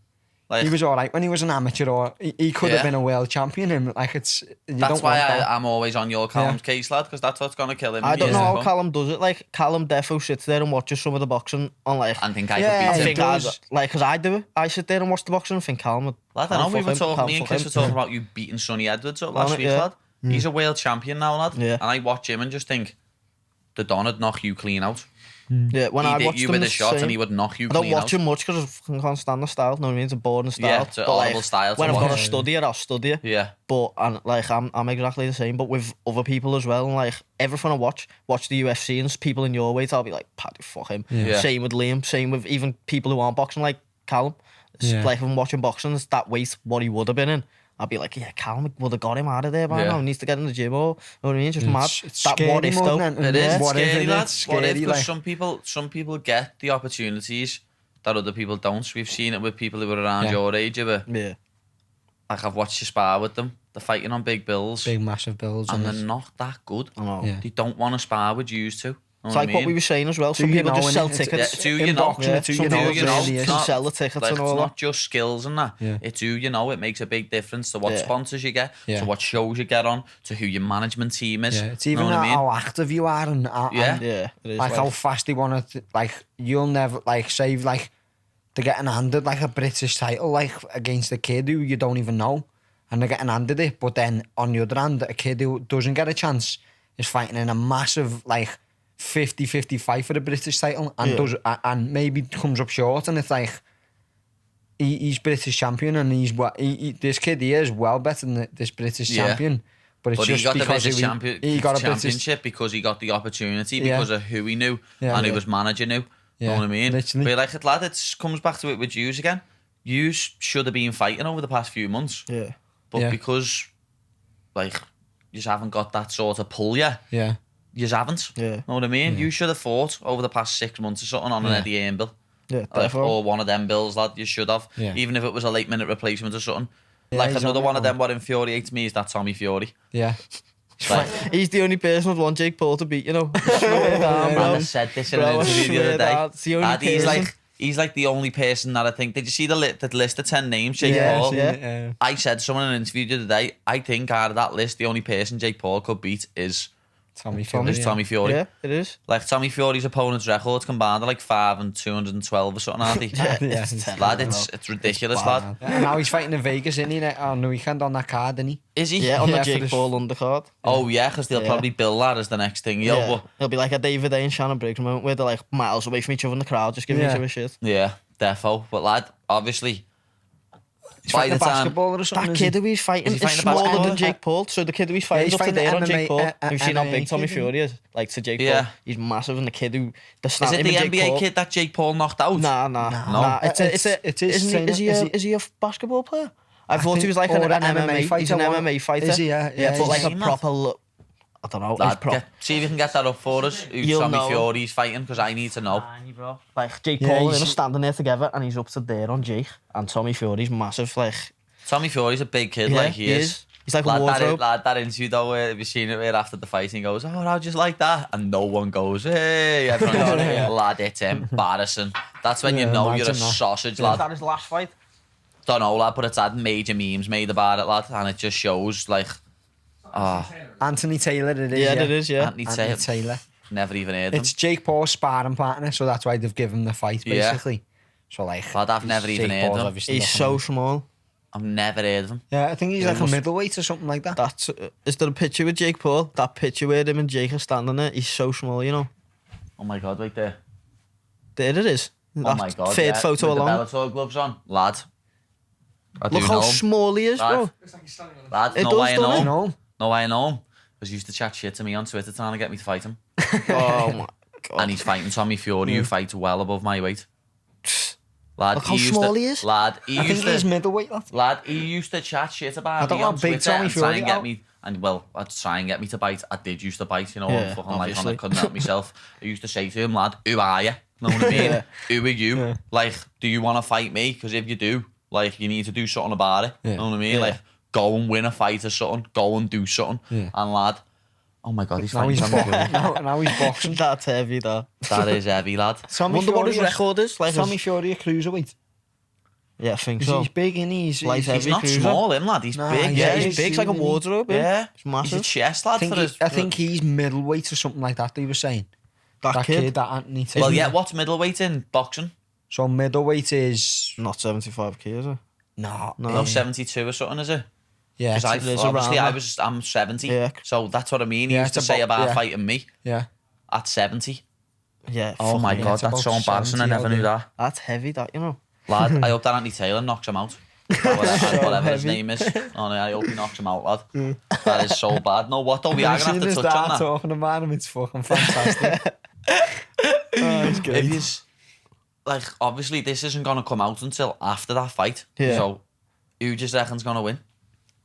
Like, he was all right when he was an amateur, or he could have been a world champion. Him, like that's why I'm always on your Callum's case, lad, because that's what's going to kill him. I don't know how Callum does it. Like Callum defo sits there and watches some of the boxing on like. And think I could beat him. Because I do it. I sit there and watch the boxing and think Callum would. Lad, I know we were talking. Me and Chris were talking about you beating Sonny Edwards up last week, lad. He's a world champion now, lad. Yeah. And I watch him and just think, the Don would knock you clean out. Yeah, when I watched you him with a shot and he would knock you clean out. I don't watch him much because I can't stand the style. You know what I mean? It's a boring style. Yeah, it's a horrible style. When I've got to study it, I'll study it. Yeah. But and like I'm exactly the same, but with other people as well. And like everything I watch the UFC and people in your weight, I'll be like, Paddy, fuck him. Yeah. Same with Liam. Same with even people who aren't boxing. Like Callum. It's Yeah. like if I'm watching boxing, it's that weight what he would have been in. I'd be like, yeah, Callum would have got him out of there by now. He needs to get in the gym or, you know what I mean? Just mad. It's That scary what if more though. than It is. It's what if scary, it lad. is. What if? Scary, Because like. some people get the opportunities that other people don't. We've seen it with people who are around Yeah. your age. Yeah. Like I've watched you spar with them. They're fighting on big bills, Big massive bills. and And they're not that good. I know. Yeah. They don't want to spar with you two. It's like what we were saying as well. Some you people know, just sell innit? It's- tickets. Yeah, do in you know? boxing, it's who Some you know, people it really is. just sell the tickets Like, and all it's that. not just skills and that. Yeah. It's who you know. It makes a big difference to what Yeah. sponsors you get, Yeah. to what shows you get on, to who your management team is. Yeah, it's even know what I mean? how active you are and Yeah. Yeah, it is. like how fast they want to, like, you'll never, like, say, like, they're getting handed, like, a British title, like, against a kid who you don't even know, and they're getting handed it, but then, on the other hand, a kid who doesn't get a chance is fighting in a massive, like, 50-50 fight for the British title, and Yeah. does and maybe comes up short, and it's like, he's British champion, and this kid here is well better than this British Yeah. champion, but it's But he just got the because British he got a British. championship because he got the opportunity, Yeah. because of who he knew Yeah. and who Yeah. his manager knew. You know Yeah, what I mean? literally. But like, lad, it comes back to it with yous again. You should have been fighting over the past few months, Yeah. but Yeah. because, like, you just haven't got that sort of pull yet. Yeah. You just haven't. Yeah. Know what I mean? You should have fought over the past 6 months or something on an Yeah. Eddie Earn bill. Yeah, Like, definitely. or one of them bills, lad. You should have. Yeah. Even if it was a late minute replacement or something. Yeah, Like he's another on one it, of them what infuriates me is that Tommy Fury. Yeah. Like, He's the only person who'd want Jake Paul to beat, you know. Swear down, man, bro. I said this in Bro, an I interview the swear other day. down, it's the only And person. he's like the only person that I think. Did you see the list of 10 names, Jake Yeah, Paul? yeah. I said to someone in an interview the other day, I think out of that list, the only person Jake Paul could beat is Tommy Fury. Tommy Fury. Yeah, it is. Like Tommy Fury's opponent's records combined are like 5 and 212 or something, aren't they? Yeah, Yeah. it's terrible, Lad, bro. it's ridiculous, bad, lad. And now he's fighting in Vegas, isn't he? On the weekend on that card, isn't he? Is he? Yeah, on Yeah, the for Jake this- Paul undercard. Oh yeah, because they'll Yeah. probably bill that as the next thing. Yeah. But It'll be like a David A and Shannon Briggs moment where they're like miles away from each other in the crowd, just giving Yeah. each other shit. yeah, defo. But lad, obviously, He's by fighting the a time basketballer or something. That is kid he? who he's fighting Is he is fighting a smaller basketballer? than Jake Paul. So the kid who he's he's fighting up to fighting there the on Jake MMA Paul. Have you seen how MMA big Tommy kid, isn't Fury is? Like to Jake Yeah. Paul. He's massive, and the kid who the is it the NBA kid that Jake Paul knocked out? Nah. It's It is Isn't he, trainer. is he a basketball player? I thought think- he was like or an an MMA MMA fighter. He's an fighter, MMA fighter. Is he? Yeah, Yeah, but he's like a seen that. proper. I don't know. He's Lad, proper. see if you can get that up for us. Who You'll Tommy know. Fury's fighting, because I need to know. Bro. Like Jake Yeah, Paul and him he's- are standing there together, and he's up to there on Jake, and Tommy Fury's massive. Like Tommy Fury's a big kid, Yeah, like he is. He's like a Lad, wardrobe. that interview though, have you seen it where after the fight he goes, oh, how'd you like that? And no one goes, hey, everyone goes, Yeah. lad, it's embarrassing. That's when you Yeah, know you're a imagine that. sausage, was lad. that his last fight? Don't know, lad, but it's had major memes made about it, lad, and it just shows, like, Anthony Taylor, it is. Yeah, it is. Yeah. Anthony Anthony Taylor. Taylor. Never even heard of It's him. Jake Paul's sparring partner, so that's why they've given him the fight, Yeah. basically. So, like, Lad, I've never even Jake heard Paul's of him. obviously He's looking so at him. small. I've never heard of him. Yeah, I think he's Yeah, like a must- middleweight or something like that. That's is there a picture with Jake Paul? That picture where him and Jake are standing there. He's so small, you know. Oh my God, right there. There it is. Oh That my God, third yeah, photo with along. the Bellator gloves on. Lad, I Look do how know him. small he is, bro. Lad, It know does, why I know doesn't it? him. No. Know why I know him? Because he used to chat shit to me on Twitter trying to get me to fight him. Oh my god. And he's fighting Tommy Fury, who fights well above my weight. Lad, Look how used small to, he is. Lad, he I think used he's to, middleweight, lad. lad, he used to chat shit I about don't me know on how big Twitter Tommy and try Fury and get are. me, and well, I'd try and get me to bite. I did used to bite, you know, Yeah, I'm fucking like, obviously. I couldn't help myself. I used to say to him, lad, who are you? Know what I mean? Yeah. Who are you? Yeah. Like, do you want to fight me? Because if you do, like, you need to do something about it. Yeah. Know what I mean? Yeah. Like, go and win a fight or something. Go and do something. Yeah. And lad, oh my God, he's Now fighting he's, Tommy Fury. now he's boxing. That's heavy, though. That is heavy, lad. Tommy Wonder what his Fury record is. Like Tommy his, Fury a cruiserweight. yeah, I think so. He's big, and he's Light he's- heavy. He's not cruiser. small, him, lad. He's Nah, big. he's- Yeah, Yeah, he's big. It's like a he's- wardrobe. yeah. He's massive. He's a chest lad for his. I think he's middleweight or something like that. They were saying that kid. that Anthony Taylor. Well, yeah. What's middleweight in boxing? So middleweight is Not 75 kg, is it? no, No, 72 or something, is it? yeah, Because it's- is obviously around I'm 70. Yeah. So that's what I mean. He Yeah, used to it's say about- about yeah. fighting me yeah. at 70. Yeah. Oh fuck my me. God, it's that's about so embarrassing. I 70 never knew odd, that. That's heavy, that, you know. Lad, I hope that Anthony Taylor knocks him out. Whatever his heavy. name is. Oh, no, I hope he knocks him out, lad. That is so bad. No, what though? We are I've going to seen have his to touch on dad that. talking about him. It's fucking fantastic. Oh, it's If he's, like, obviously this isn't going to come out until after that fight. Yeah. So, who just reckon's going to win?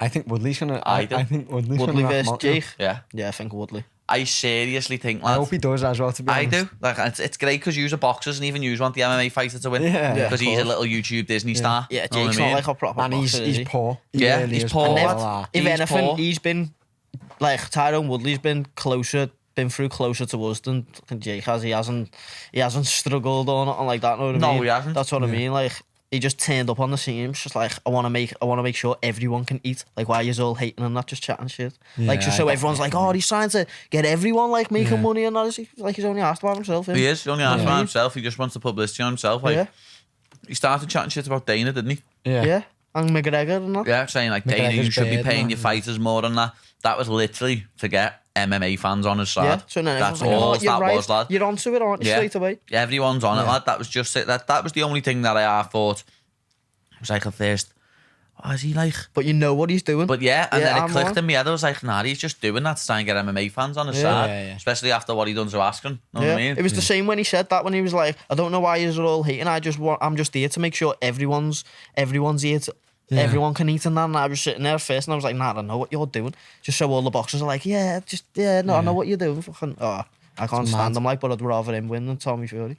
I think Woodley's gonna. I do. I think Woodley's Woodley gonna knock him versus out. Jake. Yeah. Yeah, I think Woodley. I seriously think, I lad. hope he does as well. To be I honest. do. Like, it's great because you are boxers and even you want the MMA fighter to win. Yeah. Yeah, Because of he's a course. little YouTube Disney star. Yeah, Know what Jake's I mean? not like a proper And boxer, is he's he? poor. He Yeah, really he's is poor, And lad. lad. if He's anything, poor. he's been like Tyrone Woodley's been through closer to us than Jake has. He hasn't struggled or nothing like that. Know what I No, mean? he hasn't. That's what I mean. Like he just turned up on the scene. Just like I want to make sure everyone can eat. Like why you all hating and not just chatting shit. Like just so everyone's like, oh, he's trying to get everyone like making money and that. Like he's only asked about himself. He is. He only asked about himself. He just wants the publicity on himself. Like, Yeah. he started chatting shit about Dana, didn't he? Yeah. And McGregor and that. Yeah, saying like Dana, you McGregor's should be bad, paying man. your fighters more than that. That was literally to get MMA fans on his side. Yeah. So then That's everyone's like, all oh, you're that right. was, lad. You're onto it, aren't you? Yeah. Straight away. Everyone's on it, lad. That was just it. That was the only thing that I thought. It was like at first, oh, is he like? But you know what he's doing. But yeah, and then it I'm clicked on. in my head. I was like, nah, he's just doing that to try and get MMA fans on his side. Yeah. Especially after what he done to Askren. Know what I mean? It was the same when he said that, when he was like, I don't know why you're all hating. I'm just here to make sure everyone's here to, everyone can eat and that. And I was sitting there first and I was like, nah, I know what you're doing. Just so all the boxers are like, I know what you're doing. Fucking, I can't stand him, like, but I'd rather him win than Tommy Fury.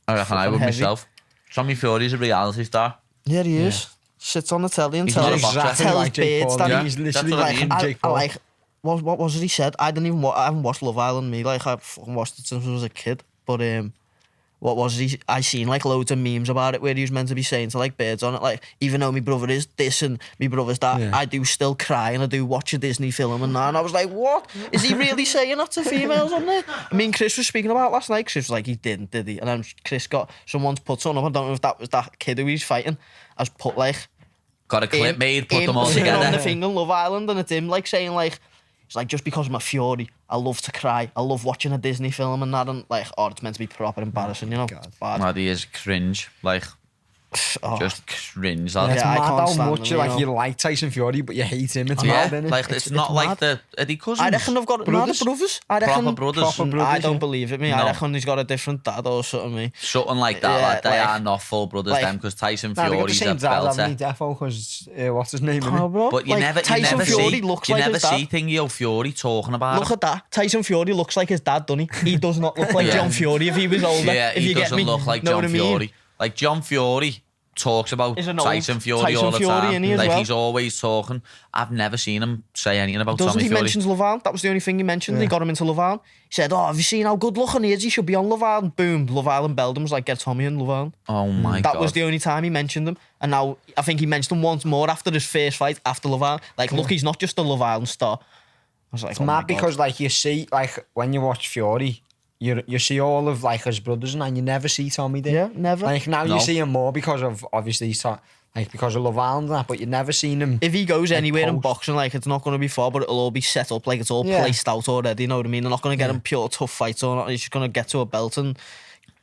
I reckon I would heavy. myself. Tommy Fury's a reality star. Yeah, he is. Sits on the telly and He's not a tells boxer. tells birds that Yeah, he's that's literally what I like mean. Jake I Paul. like what was it he said? I haven't watched Love Island. Me, like I fucking watched it since I was a kid. But what was he? I seen like loads of memes about it where he was meant to be saying to like birds on it, like, even though my brother is this and my brother's that, Yeah. I do still cry and I do watch a Disney film and that. And I was like, what? Is he really saying that to females on there? I mean, Chris was speaking about it last night. Chris was like, he didn't, did he? And then Chris got someone's put something up. I don't know if that was that kid who he's fighting. Has put like Got a clip made, put them all on together. the thing on Love Island, and it's him like saying like, it's like, just because I'm a Fury, I love to cry. I love watching a Disney film and that, and like, oh, it's meant to be proper embarrassing, you know? It's bad. Lad, he is cringe. Like, Oh, just cringe, lad. It's Yeah, I mad can't how stand much him, you like Tyson Fury, but you hate him. It's mad, Yeah, innit? like it's It's not like mad. are they cousins? I reckon they've got Brothers? brothers. I reckon Proper brothers. Proper brothers, I don't yeah. believe it, me. No. I reckon he's got a different dad or something, me. Something like that, Yeah, lad. They like- are not full brothers, like- them, because Tyson Nah, they got the Fury's a same dad, haven't he? belter. Defo, because what's his name? Oh, innit? bro. But you Like, never Tyson Fury see, looks you like never his dad. see Thingy Fury talking about Look him. at that. Tyson Fury looks like his dad, doesn't he? He does not look like Yeah. John Fury if he was older. Yeah, if he you get doesn't me. look like Know John what I mean? Fury. Like John Fury talks about He's an old Tyson Fury Tyson all the Fury, time. isn't he, as Like well? he's always talking. I've never seen him say anything about Doesn't Tommy he Fury. mentions Love Island? That was the only thing he mentioned. He got him into Love Island. He said, oh, have you seen how good looking he is? He should be on Love Island. Boom. Love Island belled him. Was like, get Tommy in Love Island. Oh my god. That was the only time he mentioned him. And now I think he mentioned him once more after his first fight, after Love Island. Like, look, he's not just a Love Island star. I was like, It's oh my mad God. because like you see, like when you watch Fury, you see all of like his brothers and you never see Tommy there. Yeah, never. Like now No. you see him more because of obviously like because of Love Island and that, but you never seen him. If he goes anywhere in post. boxing, like, it's not going to be far, but it'll all be set up, like, it's all Yeah. placed out already, you know what I mean? They're not going to get him pure tough fights or not. He's just going to get to a belt and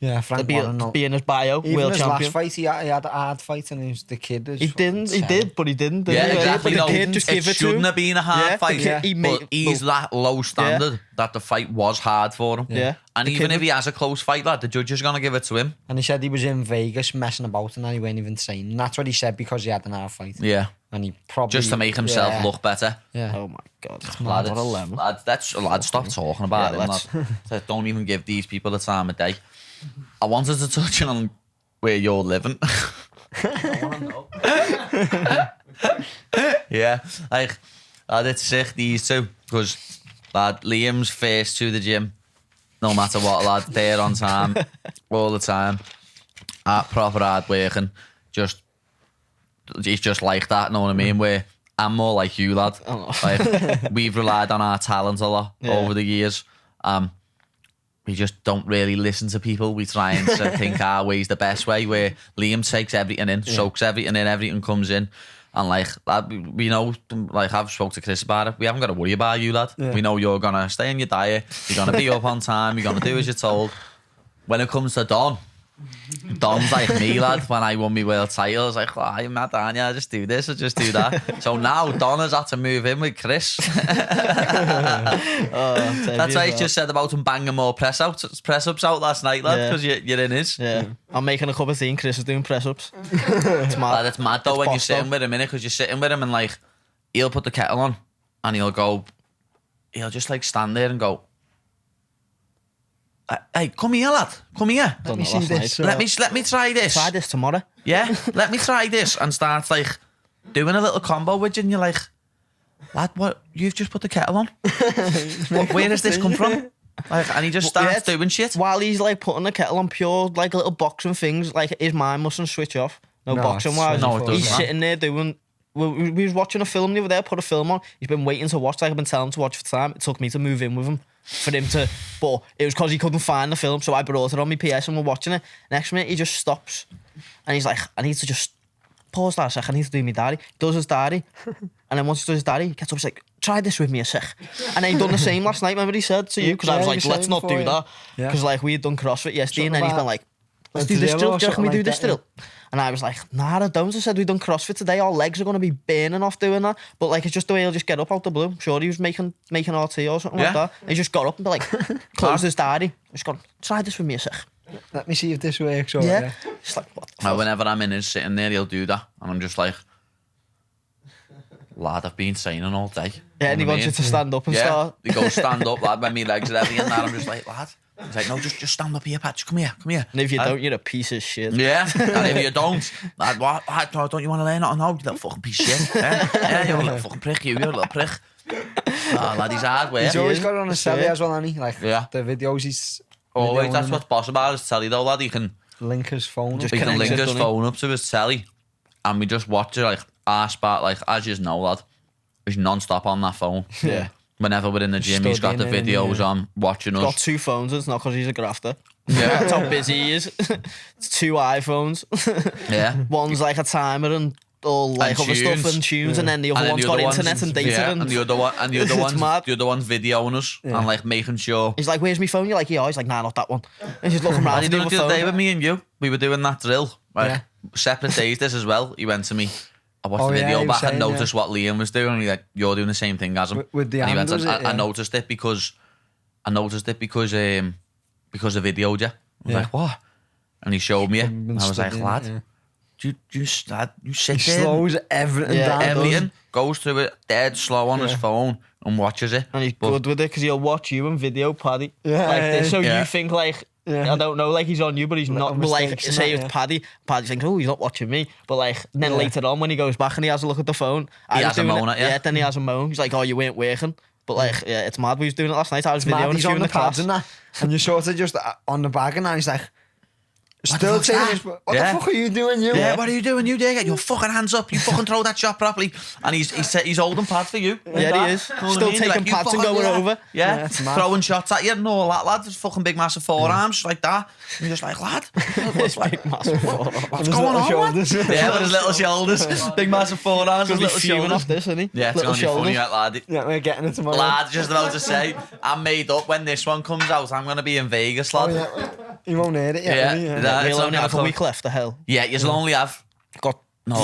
Yeah, Frank be Warren. in his bio, Even world his champion. last fight, he had a hard fight and the kid is. He didn't, he fucking did, but he didn't. Yeah, didn't he? exactly. But No, the kid just give it to shouldn't him. have been a hard Yeah, the fight. kid- he but made- he's that low standard that the fight was hard for him. Yeah. And The even kid if he has a close fight, lad, the judge is going to give it to him. And he said he was in Vegas messing about and then he weren't even saying. And that's what he said because he had an hard fight. Yeah. And he probably Just to make himself yeah, look better. Yeah. Oh my God. Lad, What a lemon. lad, stop talking about Yeah, it. Lad. Don't even give these people the time of day. I wanted to touch on where you're living. I want to know. Yeah, like, lad, it's sick, these two, because, lad, Liam's first to the gym, no matter what, lad, there on time, all the time, proper hard working, he's just like that, know what I mean, where I'm more like you, lad. Like, we've relied on our talent a lot over the years. We just don't really listen to people. We try and think our way's the best way, where Liam takes everything in, soaks everything in, everything comes in. And like, lad, we know, like, I've spoke to Chris about it, we haven't got to worry about you, lad. We know you're going to stay on your diet, you're going to be up on time, you're going to do as you're told. When it comes to Don, Don's like me, lad, when I won my world title. I was like, oh, you're mad, aren't you? I just do this, I just do that. So now Don has had to move in with Chris. That's why he just said about him banging more press-ups out last night, lad, because you're in his. Yeah. I'm making a cup of tea and Chris is doing press-ups. It's mad. Lad, it's mad though when you're sitting with him, innit? Because you're sitting with him and like, he'll put the kettle on and he'll just like stand there and go, hey, come here, lad. Come here. Let me see this. Let me try this. Try this tomorrow. Yeah, let me try this. And starts like doing a little combo with you and you're like, lad, what? You've just put the kettle on? Where does this come from? Like, and he just starts doing shit. While he's like putting the kettle on, pure like little boxing things, like his mind mustn't switch off. No boxing wise. No, it doesn't. He's sitting there doing... We was watching a film the other day, put a film on. He's been waiting to watch, like I've been telling him to watch for time. It took me to move in with him for him to... But it was because he couldn't find the film, so I brought it on my PS and we're watching it. Next minute, he just stops. And he's like, I need to just... Pause that a sec, I need to do my daddy. He does his daddy. And then once he does his daddy, he gets up, he's like, try this with me a sec. And then he done the same last night, remember he said to you? Because I was like, let's not do that. Because like we had done CrossFit yesterday and then he's been like, let's do this still. Can we do this still? And I was like, nah, I don't. I said, we've done CrossFit today. Our legs are going to be burning off doing that. But like, it's just the way he'll just get up out the blue. I'm sure he was making RT or something like that. And he just got up and be like, closed his daddy. He's gone, try this with me a sec. Let me see if this works. Or, yeah. It's like, what the fuck? Whenever I'm in his sitting there, he'll do that. And I'm just like, lad, I've been saying all day. Yeah, and he wants you to stand up and start. He goes, stand up, lad, when my legs are heavy and that. I'm just like, lad. He's like, no, just stand up here, Pat. Come here. And if you don't, you're a piece of shit. Yeah, and if you don't, lad, what? Don't you want to learn nothing? No, you little fucking piece of shit. Yeah, you're a little fucking prick, you're a little prick. Oh, lad, he's hard work. He's always got it on his telly as well, hasn't he? Like, the videos he's... Always, that's what's possible about his telly though, lad. He can link his phone up. He can link his phone up to his telly and we just watch it like arse back, like, as you know, lad. He's non-stop on that phone. Yeah. Whenever we're in the gym, he's got the videos on, watching us. Got 2 phones, it's not because he's a grafter. Yeah. That's how busy he is. It's 2 iPhones. Yeah. One's like a timer and all like other stuff and tunes, and then the other one's got internet and data. Yeah, and the other one's videoing us and like making sure. He's like, where's my phone? You're like, yeah. He's like, nah, not that one. And he's looking around. He did it the other day with me and you. We were doing that drill. Like, separate days, this as well. He went to me. I watched the video back and noticed what Liam was doing. And he's like, you're doing the same thing as him. With the and he went, handles, I noticed it because I videoed you. I was like, what? And he showed me it. And I was like, lad, you sit there. He slows everything down. Everything. Goes through it dead slow on his phone and watches it. And he's good with it because he'll watch you and video Paddy. Yeah, like this. So you think like, I don't know, like he's on you, but he's not. But like, say it's Paddy thinks, oh, he's not watching me. But like, then later on when he goes back and he has a look at the phone, he has a moan at you. Yeah, then he has a moan. He's like, oh, you weren't working. But like, yeah, it's mad. We was doing it last night. I was videoing he's on the pads and that, and you're sort of just on the bag, and he's like, still saying, what the fuck are you doing, you? Yeah, what are you doing, you? Get your fucking hands up. You fucking throw that shot properly. And he's holding pads for you. Yeah, he is. Still taking pads and going over. Yeah, throwing shots at you and all that, lad. There's fucking big massive forearms like that. And you're just like, lad, what's big massive forearms? What's going on, lad? Yeah, with his little shoulders. Big massive forearms, his little shoulders. Off this, isn't he? Yeah, it's going to be funny, lad. Yeah, we're getting it tomorrow. Lad, just about to say, I'm made up when this one comes out. I'm going to be in Vegas, lad. Oh, yeah. You won't hear it yet, We'll only have a week left, the hell. Yeah, you'll only have... it'll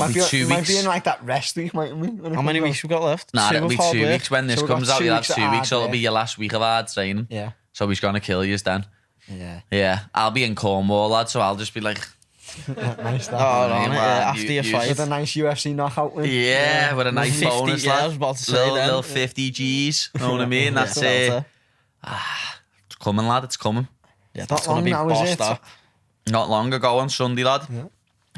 be 2 weeks. Might be in like that rest week, mightn't we? How many weeks we got left? Nah, it'll be 2 weeks. When this comes out, you'll have 2 weeks, so it'll be your last week of hard training. Yeah. So he's going to kill you then. Yeah. Yeah. I'll be in Cornwall, lad, so I'll just be like... Nice that. After your fight. With a nice UFC knockout win. Yeah, with a nice 50, bonus, lad. I was about to say little 50 G's, know what I mean? That's it. It's coming, lad, it's coming. Yeah, that's going to be boss, that. Not long ago on Sunday, lad. Yeah.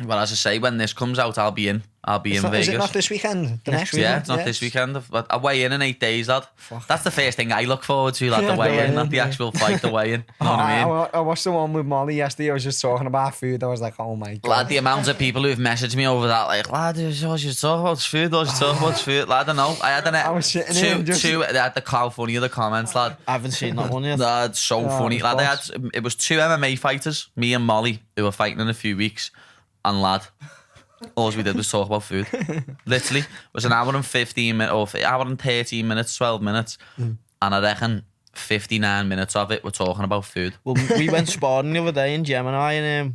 But as I say, when this comes out, I'll be in Vegas. Is it not this weekend? The next weekend? Yeah, it's not this weekend. I weigh in 8 days, lad. That's the first thing I look forward to, lad, the weigh-in, not the actual fight, the weigh-in. You know what I mean? I watched the one with Molly yesterday. I was just talking about food. I was like, oh my God. Lad, the amount of people who've messaged me over that, like, lad, you should talk about food, lad, I know. I was sitting there just... They had how funny are the comments, lad. I haven't seen that one yet. That's so funny. Lad, it was 2 MMA fighters, me and Molly, who were fighting in a few weeks, and lad... all we did was talk about food. Literally, it was an hour and 15 minutes, or hour and 13 minutes, 12 minutes. And I reckon 59 minutes of it, we're talking about food. Well, we went sparring the other day in Gemini, and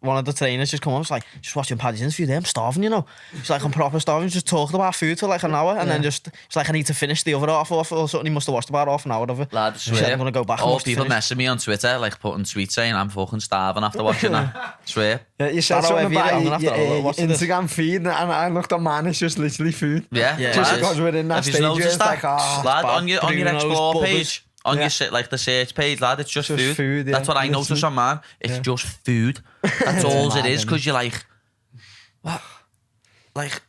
one of the trainers just come up, was like, just watching Paddy's interview there, I'm starving, you know. He's like, I'm proper starving, just talking about food for like an hour, and then just, he's like, I need to finish the other half off or something. He must have watched about half an hour of it. Lad, He said, I'm going to go back and all watch the people finish. messaging me on Twitter, like putting tweets saying I'm fucking starving after watching that. Swear. Yeah, you said That something how heavy it is, I'm about gonna have to your watch this. Instagram feed, and I looked at mine, it's just literally food. Yeah, Yeah, Just lad. because we're in that Have you stage, noticed it's that? like, oh, Lad, bad. on your Bruno's, explore Bubba's. page, on Yeah. your like the search page, lad, it's just food. food, yeah. That's what I Literally. notice on mine. It's Yeah. just food. That's all it mad, is, innit? because you're like, what? Like,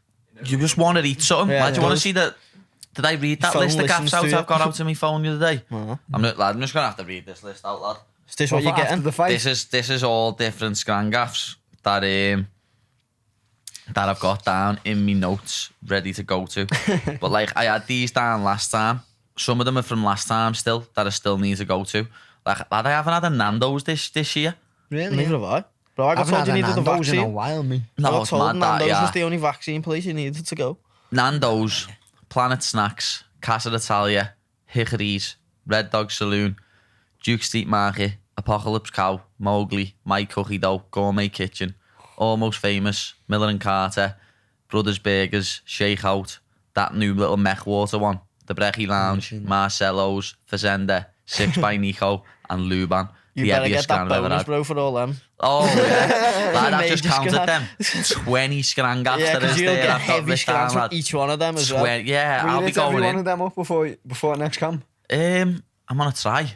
you just want to eat something. Yeah, Lad, do you want to does. see that? Did I read that Phone list of gaps listens out to you. I've got out to my phone the other day? Uh-huh. I'm just going to have to read this list out, lad. Is this what you're after getting? the fight. This is all different scran gaffs that I've got down in me notes ready to go to. But like I had these down last time. Some of them are from last time still that I still need to go to. Like lad, I haven't had a Nando's this year. Really? Neither have I. Bro, I I got haven't told you had a needed a Nando's in a vaccine. while, me. I No, got it's told mad that, Nando's yeah. was the only vaccine place you needed to go. Nando's, Planet Snacks, Casa d'Italia, Hickory's, Red Dog Saloon, Duke Street Market, Apocalypse Cow, Mowgli, My Cookie Dough, Gourmet Kitchen, Almost Famous, Miller and Carter, Brothers Burgers, Shakeout, that new little mech water one, the Brechy Lounge, Marcello's, Fazenda, Six by Nico, and Luban. You the better heaviest get that scran I've ever bonus, had. bro, for all them. Oh, yeah. Lad, I've just Major counted scran. them. 20 scran gaps Yeah, there because is you'll there. get I've got heavy written scans down, from lad. each one of them as well. Yeah, Will I'll you be hit every going one in. of them up before next camp? I'm gonna try.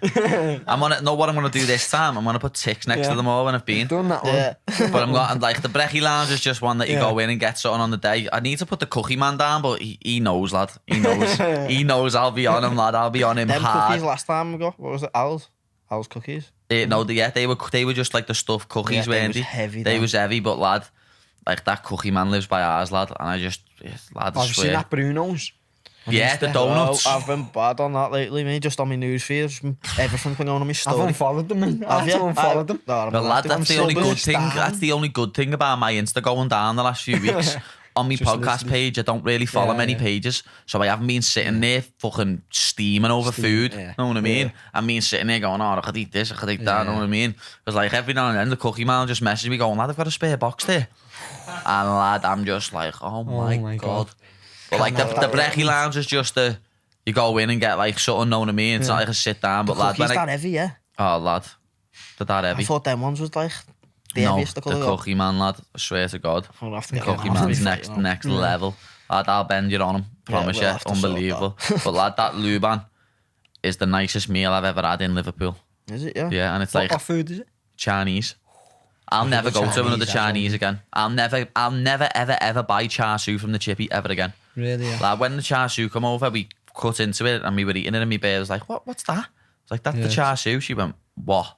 I'm gonna know what I'm gonna do this time. I'm gonna put ticks next to Yeah. them all when I've been. Done that one. Yeah. But I'm not like the Brechy Lounge is just one that you Yeah. go in and get something on the day. I need to put the cookie man down, but he knows, lad. He knows. He knows I'll be on him, lad. I'll be on him Them hard. cookies last time we got, what was it? Al's cookies. No, they were just like the stuffed cookies, Yeah, they weren't was they? heavy, They though. was heavy, but lad, like that cookie man lives by ours, lad. And I just, lad, I Have you seen swear. that Bruno's? Yeah, the Insta? donuts. I've been bad on that lately, mate. Just on my news feed, everything's been going on my I've story. unfollowed them, man. Have I've you? unfollowed them. No, I'm But gonna lad, have to. that's the I'm only so good thing. down. That's the only good thing about my Insta going down the last few weeks. On my Just podcast listening. page, I don't really follow Yeah, many yeah. pages, so I haven't been sitting there fucking steaming over food. yeah. Know what I mean? I'm been sitting there going, oh, I could eat this, I could eat that. Know what I mean? Because like every now and then, the cookie man will just message me going, lad, I've got a spare box there, and lad, I'm just like, oh my, my god. God. But like the Can't have that Brechy Lounge is just you go in and get like something. Know what I mean? It's not like a sit down, but lad, Cookies when that heavy, yeah. oh lad, they're that I heavy. thought them ones was like the No, heaviest. the cookie man, lad. I swear to God. I'm gonna have to The get cookie on man's that. next level. Lad, I'll bend you on him. Promise we'll have you. to sort Unbelievable. But lad, that Luban is the nicest meal I've ever had in Liverpool. Is it? Yeah. Yeah, and it's like What food is it? Chinese. I'll never go to Chinese, another that's Chinese again. I'll never ever buy char siu from the chippy ever again. Really? Yeah. Like when the char siu come over, we cut into it and we were eating it and my bear was like, what's that? I was like, that's the Yeah. char siu. She went, what?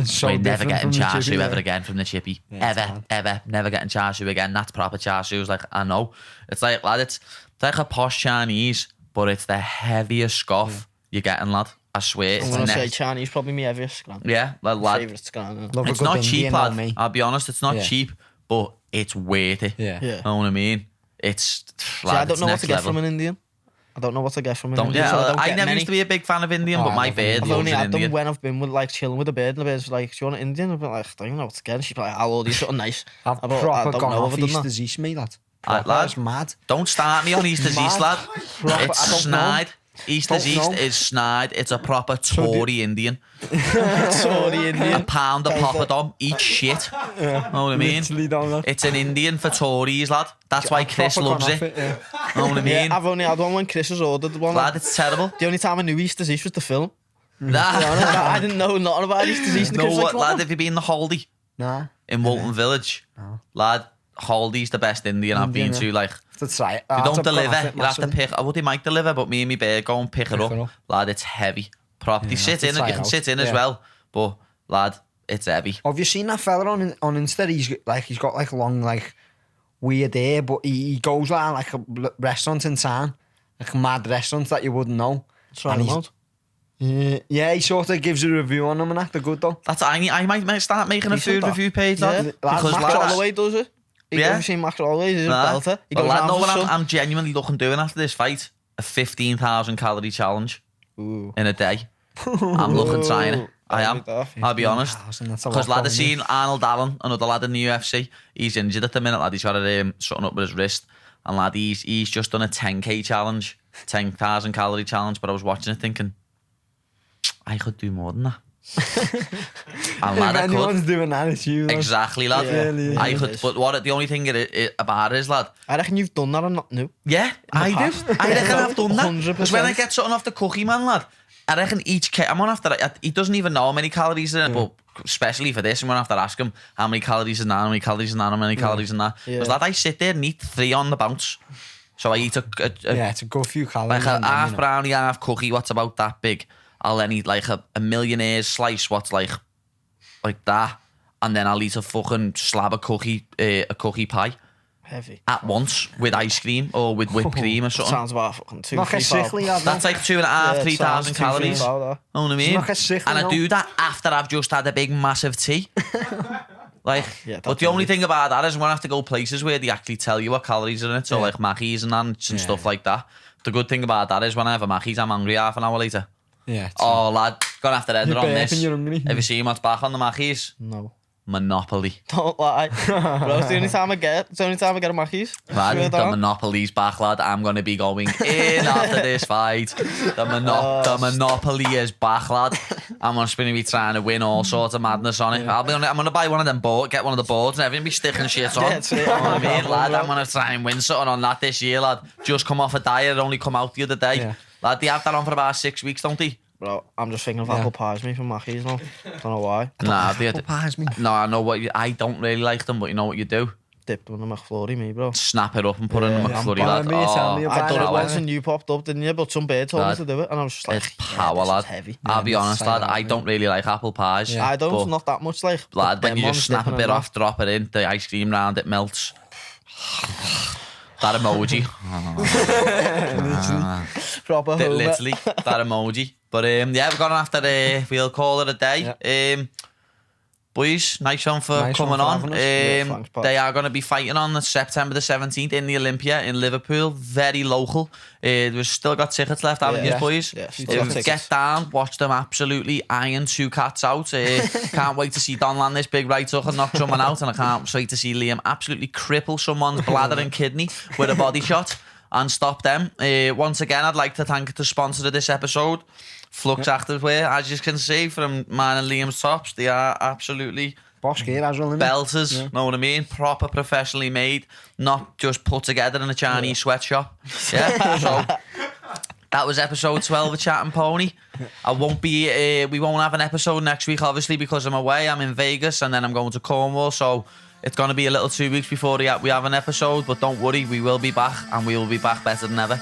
So We're never different getting from the char chippy, siu yeah. ever again from the chippy. Yeah, it's ever. Never getting char siu again. That's proper char siu. It's like, I know. It's like, lad, it's like a posh Chinese, but it's the heaviest scoff you're getting, lad. I swear. I'm It's gonna say next. Chinese, probably my heaviest scran. Yeah, lad. Favorite scran. Love a It's good not Indian, cheap, though, lad. mate. I'll be honest, it's not Yeah. cheap, but it's worth it. Yeah. Yeah. Know what I mean? It's, See, lad, I don't it's know what next to get level. from an Indian. I don't know what to get from an Don't, Indian. yeah, so I don't I get never many. used to be a big fan of Indian, Oh, but I my love bird Indian. I've loves only an had them Indian. when I've been with like chilling with the bird, and the bird's like, "Do you want an Indian?" I've been like, "I don't know what to get." She's like, "I'll order you something nice." I've I don't proper gone know off other than that. Easter's East, mate, lad. Lad, Proper, it's mad. Don't start me on Easter's Mad. East, lad. Proper, It's I don't snide. Easter's Don't East know. is snide. It's a proper Tory Indian. Sorry, A Indian. pound of poppadom. Eat shit. Know what I mean? Literally done that. It's an Indian for Tories, lad. That's why I've Chris proper loves gone it. off yeah. Know what I mean? Yeah, I've only had one when Chris has ordered one. Lad, it's terrible. The only time I knew Easter's East was the film. Nah. I didn't know nothing about Easter's East. and Know Chris was what, like, lad? Have you been to Holdy Nah. in Walton Village? Lad, Holdy's the best Indian I've been Indian, to. Like, To try it. you I've don't gone deliver. off it You'll have to massively. pick. Well, they might deliver, but me and my bear go and pick it Pick up. it up. Lad, it's heavy. Properly Yeah, sit have to in. try You it can out. sit in as Yeah. well, but lad, it's heavy. Have you seen that fella on Insta? He's got like long like weird hair, but he goes around like a restaurant in town, like mad restaurants that you wouldn't know. Try And them he's- out. Yeah, he sort of gives a review on them and that. They're good though. That's I might start making a Decent, food that. review page, Yeah, lad. Because Max lad, Holloway does it. Yeah. Have you seen Max Holloway? He's a nah. belter. He But goes lad, round know for what some. I'm genuinely looking doing after this fight? A 15,000 calorie challenge. in a day. I'm looking trying it. I am. I'll be honest. Because lad, I've seen Arnold Allen, another lad in the UFC. He's injured at the minute, lad. He's got something up with his wrist. And lad, he's just done a 10k challenge, 10,000 calorie challenge. But I was watching it thinking, I could do more than that. And lad, if anyone's doing that, it's you. Exactly, lad. Yeah, I could, but the only thing about it is, lad. I reckon you've done that and not new. Yeah, I do. I reckon I've done that. 100%. Because when I get something off the cookie man, lad, I reckon I'm on after. He doesn't even know how many calories in it, but especially for this, I'm gonna have to ask him how many calories in that, how many calories in that, how many calories in that. Because lad, I sit there and eat 3 on the bounce. So I eat it's a good few calories. like a half brownie, half cookie. What's about that big? I'll then eat like a millionaire's slice. What's like that, and then I'll eat a fucking slab of cookie pie. Heavy. At once with ice cream or with whipped cream or something. Sounds about fucking 2,000. Like a sickly, That's like 2,500, 3,000 calories. You know what I mean? Like a sickly, and I do that after I've just had a big massive tea. But the only thing about that is I'm gonna have to go places where they actually tell you what calories are in it. So like Mackey's and stuff like that. The good thing about that is when I have a Mackey's, I'm hungry half an hour later. Yeah. Oh lad, gonna have to end it on this. You're hungry. Have you seen what's back on the Mackey's? No. Monopoly. Don't lie. Bro, it's the only time I get a Mackey's. Lad, the Monopoly's back, lad. I'm going to be going in after this fight. The Monopoly is back, lad. I'm going to be trying to win all sorts of madness on it. I'm going to buy one of them boards, get one of the boards and everything, be sticking shit on. That's it. You know what I mean, lad? I'm going to try and win something on that this year, lad. Just come off a diet, it only come out the other day. Yeah. Lad, they have that on for about 6 weeks, don't they? Bro, I'm just thinking of apple pies me from Mackey's now. Don't know why. Nah, Apple pies, me. No, I know what I don't really like them, but you know what you do? Dipped in the McFlurry, me, bro. Snap it up and put it in the McFlurry, lad. Tell me I about thought it it. once and you popped up, didn't you? But some bird told me to do it, and I was just like, It's power, this lad. is heavy. I'll be honest, say lad. that, I don't really like apple pies. Yeah. I don't, but, not that much, like. lad, when them you ones just snap a dipping bit in off, drop it in, the ice cream round, it melts. That emoji. Proper Homer. Literally, that emoji. But yeah, we're going after we'll call it a day. Yeah. Boys, nice one for Nice coming one for on. having us. Thanks, Pat. They are going to be fighting on September the 17th in the Olympia in Liverpool. Very local. We've still got tickets left, haven't you, boys? Yeah, still got tickets. Get down, watch them absolutely iron 2 cats out. Can't wait to see Don land this big right hook and knock someone out, and I can't wait to see Liam absolutely cripple someone's bladder and kidney with a body shot and stop them. Once again, I'd like to thank the sponsor of this episode, Flux Activewear. As you can see from mine and Liam's tops, they are absolutely Boss gear as well, innit? belters, know what I mean? Proper professionally made, not just put together in a Chinese sweatshop. Yeah, so that was episode 12 of Chattin Pony. We won't have an episode next week, obviously, because I'm away. I'm in Vegas and then I'm going to Cornwall, so it's going to be a little 2 weeks before we have an episode, but don't worry, we will be back and we will be back better than ever.